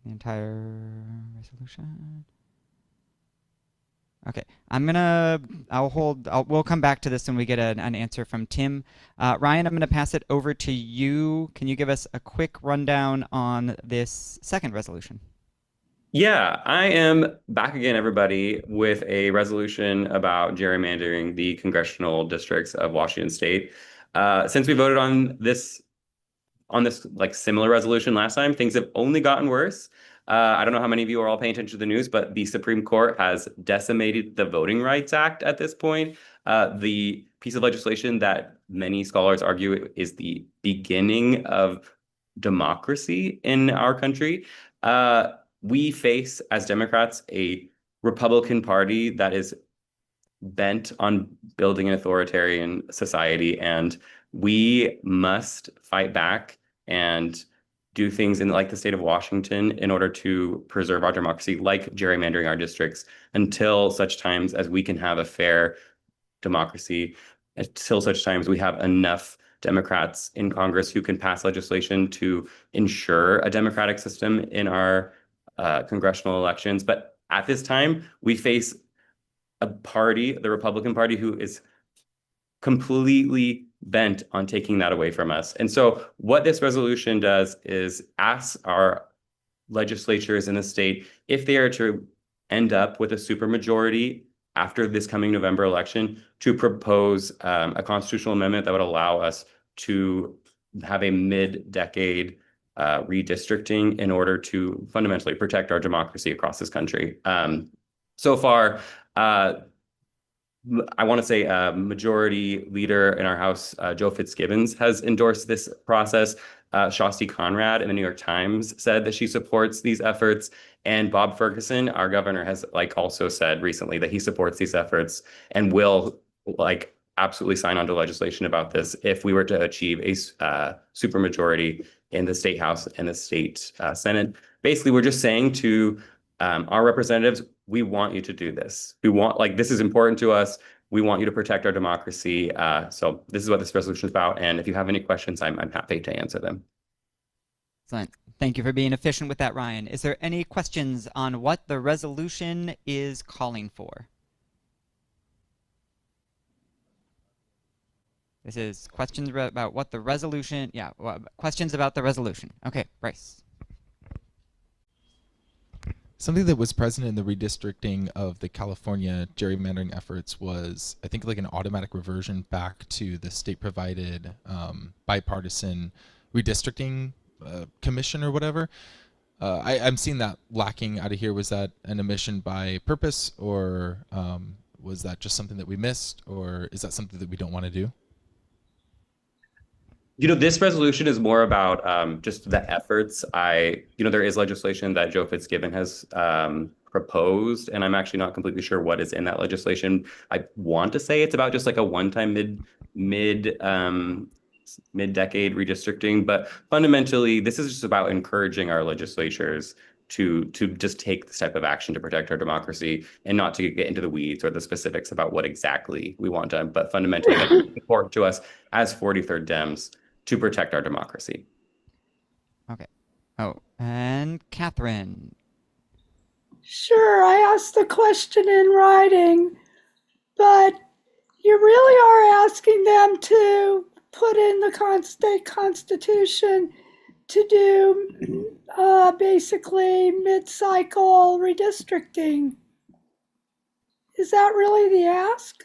[SPEAKER 1] The entire resolution. Okay, we'll come back to this when we get an answer from Tim. Ryan, I'm gonna pass it over to you. Can you give us a quick rundown on this second resolution?
[SPEAKER 12] Yeah, I am back again, everybody, with a resolution about gerrymandering the congressional districts of Washington State. Since we voted on this like similar resolution last time, things have only gotten worse. I don't know how many of you are all paying attention to the news, but the Supreme Court has decimated the Voting Rights Act at this point. The piece of legislation that many scholars argue is the beginning of democracy in our country. We face, as Democrats, a Republican Party that is bent on building an authoritarian society, and we must fight back and do things in like the state of Washington in order to preserve our democracy, like gerrymandering our districts, until such times as we can have a fair democracy, until such times we have enough Democrats in Congress who can pass legislation to ensure a democratic system in our congressional elections. But at this time, we face a party, the Republican Party, who is completely bent on taking that away from us. And so what this resolution does is ask our legislatures in the state if they are to end up with a supermajority after this coming November election to propose a constitutional amendment that would allow us to have a mid-decade redistricting in order to fundamentally protect our democracy across this country. So far, I want to say majority leader in our House, Joe Fitzgibbons, has endorsed this process. Shasti Conrad in the New York Times said that she supports these efforts. And Bob Ferguson, our governor, has also said recently that he supports these efforts and will absolutely sign on to legislation about this if we were to achieve a supermajority in the state House and the state Senate. Basically, we're just saying to our representatives, we want you to do this. We want, this is important to us. We want you to protect our democracy. So this is what this resolution is about. And if you have any questions, I'm happy to answer them.
[SPEAKER 1] Excellent. Thank you for being efficient with that, Ryan. Is there any questions on what the resolution is calling for? This is questions about what the resolution, questions about the resolution. Okay, Bryce.
[SPEAKER 3] Something that was present in the redistricting of the California gerrymandering efforts was, I think, an automatic reversion back to the state-provided bipartisan redistricting commission or whatever. I'm seeing that lacking out of here. Was that an omission by purpose, or was that just something that we missed, or is that something that we don't want to do?
[SPEAKER 12] This resolution is more about just the efforts. There is legislation that Joe Fitzgibbon has proposed, and I'm actually not completely sure what is in that legislation. I want to say it's about just like a one-time mid-decade redistricting, but fundamentally, this is just about encouraging our legislatures to just take this type of action to protect our democracy and not to get into the weeds or the specifics about what exactly we want done, but fundamentally that's important to us as 43rd Dems to protect our democracy.
[SPEAKER 1] Okay. Oh, and Catherine.
[SPEAKER 18] Sure, I asked the question in writing, but you really are asking them to put in the state constitution to do basically mid-cycle redistricting. Is that really the ask?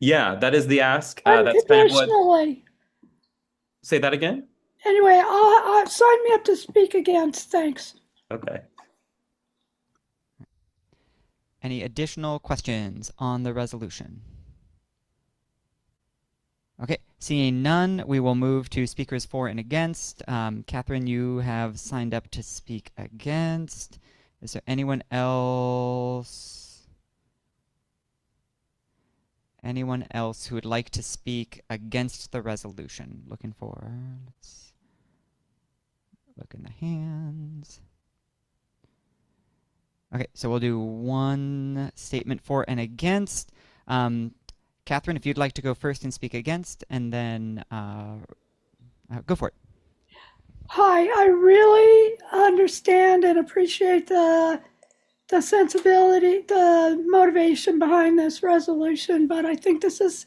[SPEAKER 12] Yeah, that is the ask. That's kind of what.
[SPEAKER 18] Unconditionally.
[SPEAKER 12] Say that again?
[SPEAKER 18] Anyway, I'll sign me up to speak against. Thanks.
[SPEAKER 12] Okay.
[SPEAKER 1] Any additional questions on the resolution? Okay, seeing none, we will move to speakers for and against. Catherine, you have signed up to speak against. Is there anyone else? Anyone else who would like to speak against the resolution? Looking for, let's look in the hands. Okay, so we'll do one statement for and against. Catherine, if you'd like to go first and speak against, and then go for it.
[SPEAKER 18] Hi, I really understand and appreciate the sensibility, the motivation behind this resolution, but I think this is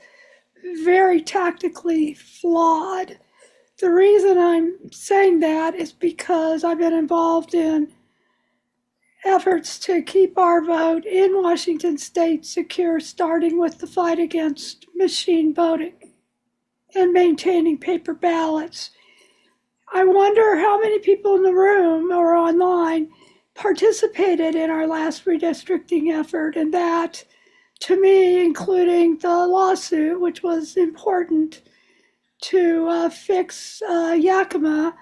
[SPEAKER 18] very tactically flawed. The reason I'm saying that is because I've been involved in efforts to keep our vote in Washington State secure, starting with the fight against machine voting and maintaining paper ballots. I wonder how many people in the room or online participated in our last redistricting effort, and that, to me, including the lawsuit, which was important to fix Yakima,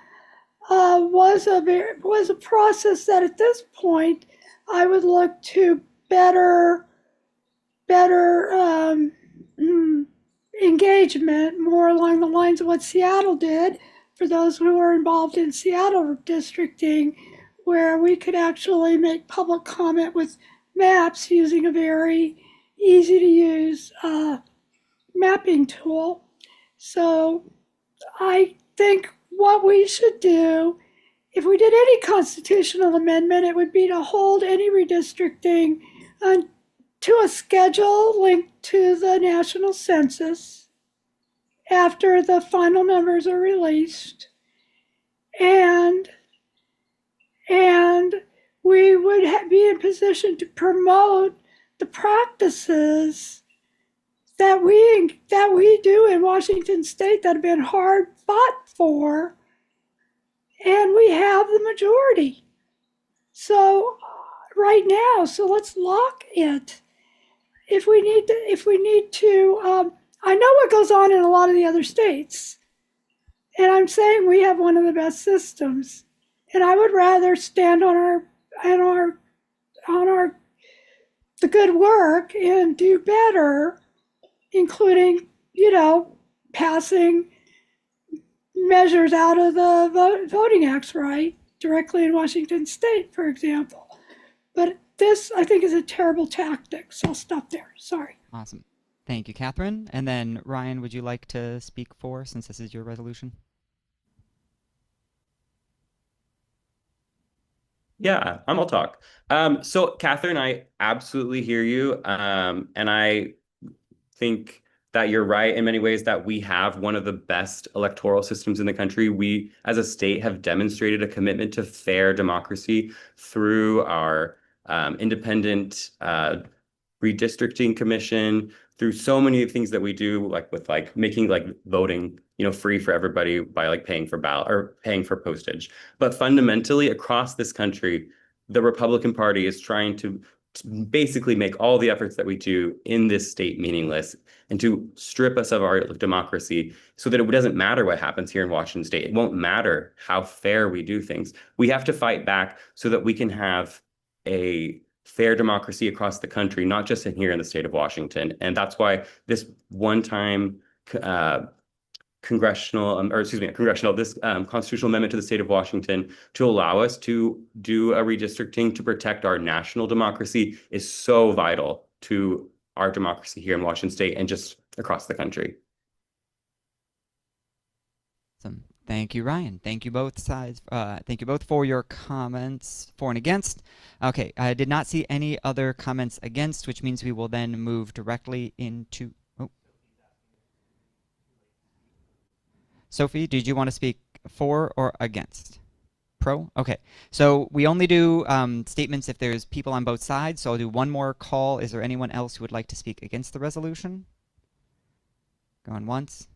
[SPEAKER 18] was a process that at this point I would look to better engagement, more along the lines of what Seattle did for those who are involved in Seattle districting, where we could actually make public comment with maps using a very easy to use mapping tool. So I think what we should do, if we did any constitutional amendment, it would be to hold any redistricting to a schedule linked to the national census after the final numbers are released, and we would be in position to promote the practices that we do in Washington State that have been hard fought for, and we have the majority. So right now, so let's lock it. If we need to, I know what goes on in a lot of the other states, and I'm saying we have one of the best systems, and I would rather stand on the good work and do better, including, passing measures out of the Voting Acts, right, directly in Washington State, for example. But this, I think, is a terrible tactic, so I'll stop there. Sorry.
[SPEAKER 1] Awesome. Thank you, Catherine. And then, Ryan, would you like to speak for, since this is your resolution?
[SPEAKER 12] Yeah, I'll talk. So, Catherine, I absolutely hear you. And I think that you're right in many ways that we have one of the best electoral systems in the country. We, as a state, have demonstrated a commitment to fair democracy through our independent redistricting commission, through so many things that we do, like with like making like voting, free for everybody by like paying for ballot or paying for postage. But fundamentally, across this country, the Republican Party is trying to basically make all the efforts that we do in this state meaningless and to strip us of our democracy so that it doesn't matter what happens here in Washington state. It won't matter how fair we do things. We have to fight back so that we can have a fair democracy across the country, not just in here in the state of Washington. And that's why this one-time this constitutional amendment to the state of Washington to allow us to do a redistricting to protect our national democracy is so vital to our democracy here in Washington state and just across the country.
[SPEAKER 1] Awesome. Thank you, Ryan. Thank you both sides. Thank you both for your comments for and against. Okay, I did not see any other comments against, which means we will then move directly into. Sophie, did you want to speak for or against? Pro? Okay. So we only do statements if there's people on both sides. So I'll do one more call. Is there anyone else who would like to speak against the resolution? Going once.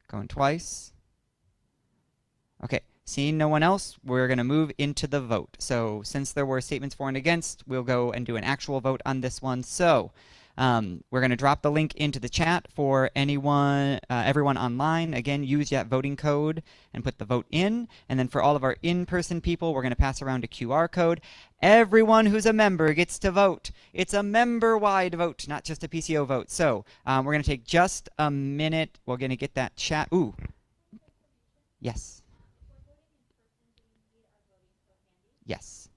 [SPEAKER 1] Going twice. Okay. Seeing no one else, we're going to move into the vote. So since there were statements for and against, we'll go and do an actual vote on this one. So we're going to drop the link into the chat for everyone online. Again, use that voting code and put the vote in. And then for all of our in-person people, we're going to pass around a QR code. Everyone who's a member gets to vote. It's a member-wide vote, not just a PCO vote. So we're going to take just a minute. We're going to get that chat. Ooh. Yes. Yes.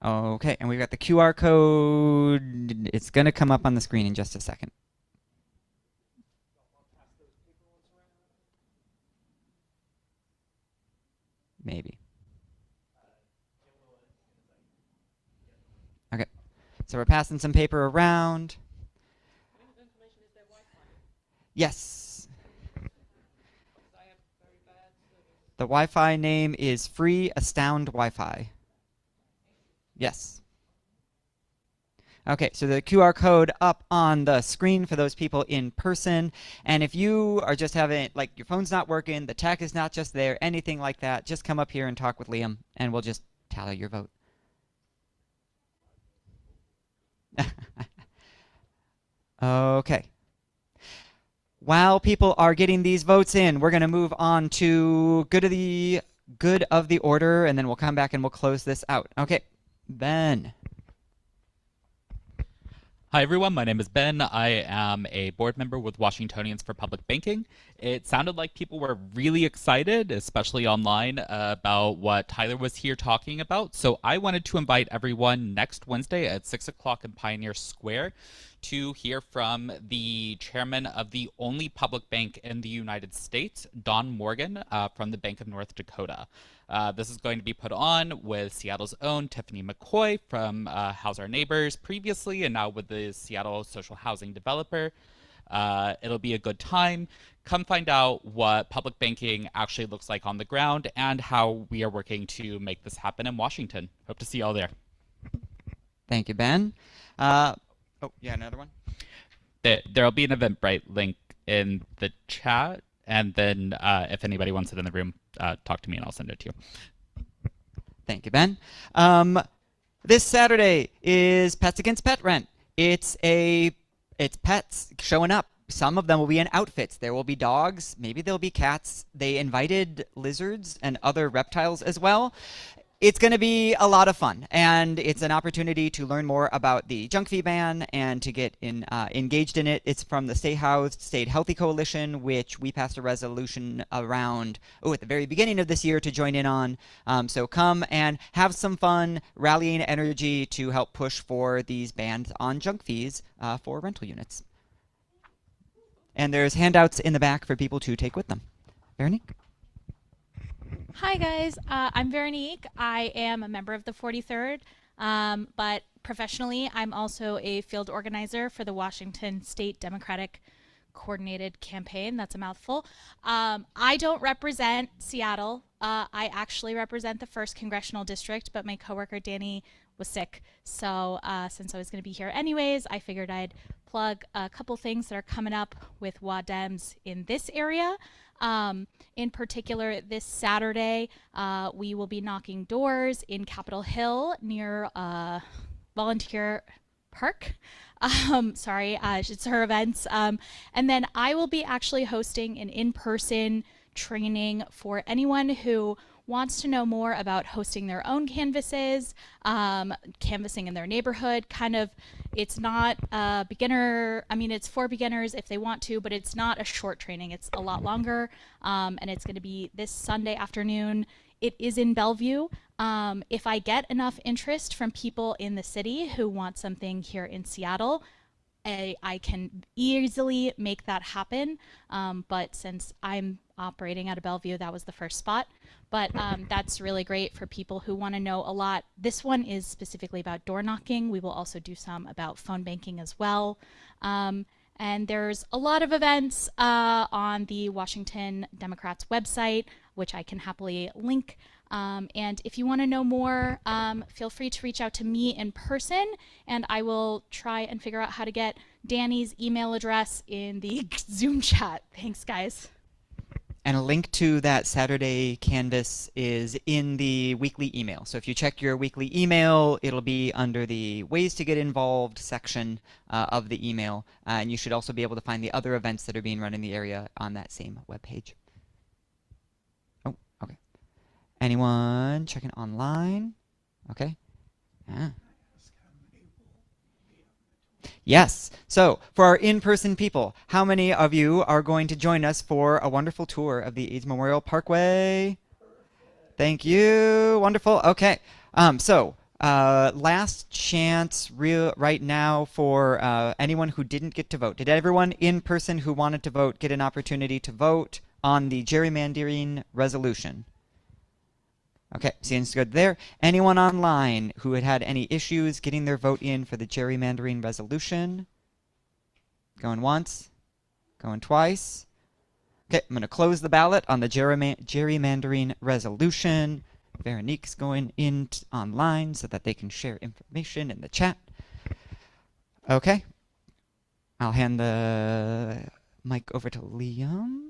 [SPEAKER 1] Okay, and we've got the QR code. It's going to come up on the screen in just a second. Maybe. Okay, so we're passing some paper around. Yes. The Wi-Fi name is Free Astound Wi-Fi. Yes. Okay, so the QR code up on the screen for those people in person. And if you are just having, like, your phone's not working, the tech is not just there, anything like that, just come up here and talk with Liam, and we'll just tally your vote. Okay. While people are getting these votes in, we're going to move on to good of the order, and then we'll come back and we'll close this out. Okay. Ben.
[SPEAKER 19] Hi everyone, my name is Ben. I am a board member with Washingtonians for Public Banking. It sounded like people were really excited, especially online, about what Tyler was here talking about. So I wanted to invite everyone next Wednesday at 6 o'clock in Pioneer Square to hear from the chairman of the only public bank in the United States, Don Morgan, from the Bank of North Dakota. This is going to be put on with Seattle's own Tiffany McCoy from House Our Neighbors previously, and now with the Seattle social housing developer. It'll be a good time. Come find out what public banking actually looks like on the ground and how we are working to make this happen in Washington. Hope to see you all there.
[SPEAKER 1] Thank you, Ben. Oh, yeah, another one?
[SPEAKER 19] There'll be an Eventbrite link in the chat, and then if anybody wants it in the room, talk to me and I'll send it to you.
[SPEAKER 1] Thank you, Ben. This Saturday is Pets Against Pet Rent. It's pets showing up. Some of them will be in outfits. There will be dogs. Maybe there'll be cats. They invited lizards and other reptiles as well. It's going to be a lot of fun, and it's an opportunity to learn more about the junk fee ban and to get engaged in it. It's from the Stay Housed, Stay Healthy Coalition, which we passed a resolution around, at the very beginning of this year to join in on. So come and have some fun, rallying energy to help push for these bans on junk fees for rental units. And there's handouts in the back for people to take with them. Veronique?
[SPEAKER 20] Hi guys, I'm Veronique. I am a member of the 43rd, but professionally I'm also a field organizer for the Washington State Democratic coordinated campaign. That's a mouthful. I don't represent Seattle. I actually represent the 1st Congressional District, but my coworker Danny was sick. So since I was going to be here anyways, I figured I'd plug a couple things that are coming up with Dems in this area. In particular, this Saturday, we will be knocking doors in Capitol Hill near Volunteer Park. It's her events. And then I will be actually hosting an in-person training for anyone who wants to know more about hosting their own canvases, canvassing in their neighborhood. It's not a beginner, it's for beginners if they want to, but it's not a short training. It's a lot longer, and it's going to be this Sunday afternoon. It is in Bellevue. If I get enough interest from people in the city who want something here in Seattle, I can easily make that happen. But since I'm operating out of Bellevue, that was the first spot. But that's really great for people who want to know a lot. This one is specifically about door knocking. We will also do some about phone banking as well. And there's a lot of events on the Washington Democrats website, which I can happily link. And if you want to know more, feel free to reach out to me in person, and I will try and figure out how to get Danny's email address in the Zoom chat. Thanks, guys.
[SPEAKER 1] And a link to that Saturday canvas is in the weekly email. So if you check your weekly email, it'll be under the ways to get involved section of the email. And you should also be able to find the other events that are being run in the area on that same webpage. Oh, okay. Anyone checking online? Okay. Yeah. Yes. So, for our in-person people, how many of you are going to join us for a wonderful tour of the AIDS Memorial Parkway? Thank you. Wonderful. Okay. Last chance right now for anyone who didn't get to vote. Did everyone in person who wanted to vote get an opportunity to vote on the gerrymandering resolution? Okay, seems good there. Anyone online who had any issues getting their vote in for the gerrymandering resolution? Going once? Going twice? Okay, I'm going to close the ballot on the gerrymandering resolution. Veronique's going in online so that they can share information in the chat. Okay. I'll hand the mic over to Liam.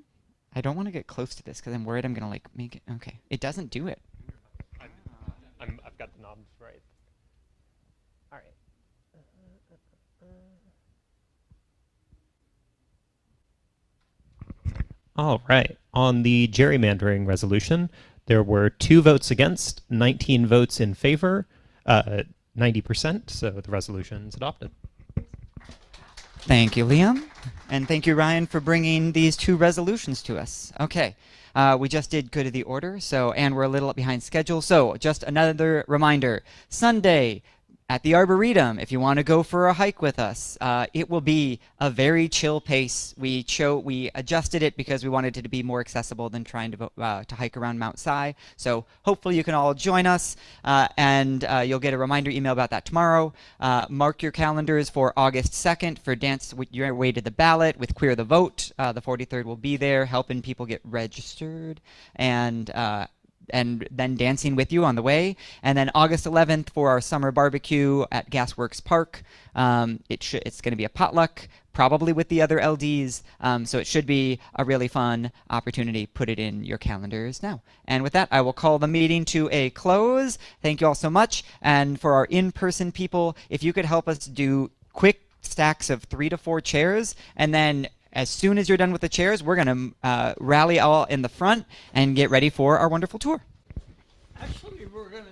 [SPEAKER 1] I don't want to get close to this because I'm worried I'm going to make it. Okay, it doesn't do it.
[SPEAKER 16] I've got the knobs right. All right. All right. On the gerrymandering resolution, there were 2 votes against, 19 votes in favor, 90%, so the resolution is adopted.
[SPEAKER 1] Thank you, Liam. And thank you, Ryan, for bringing these 2 resolutions to us. Okay. We just did good of the order, and we're a little behind schedule. So just another reminder, Sunday at the Arboretum, if you want to go for a hike with us, it will be a very chill pace. We adjusted it because we wanted it to be more accessible than trying to hike around Mount Si. So hopefully you can all join us, and you'll get a reminder email about that tomorrow. Mark your calendars for August 2nd for Dance Your Way to the Ballot with Queer the Vote. The 43rd will be there helping people get registered and then dancing with you on the way. And then August 11th for our summer barbecue at Gasworks Park. It's going to be a potluck, probably with the other LDs, so it should be a really fun opportunity. Put it in your calendars now. And with that, I will call the meeting to a close. Thank you all so much. And for our in-person people, if you could help us do quick stacks of 3 to 4 chairs, and then as soon as you're done with the chairs, we're going to rally all in the front and get ready for our wonderful tour.
[SPEAKER 21] Actually, we're going to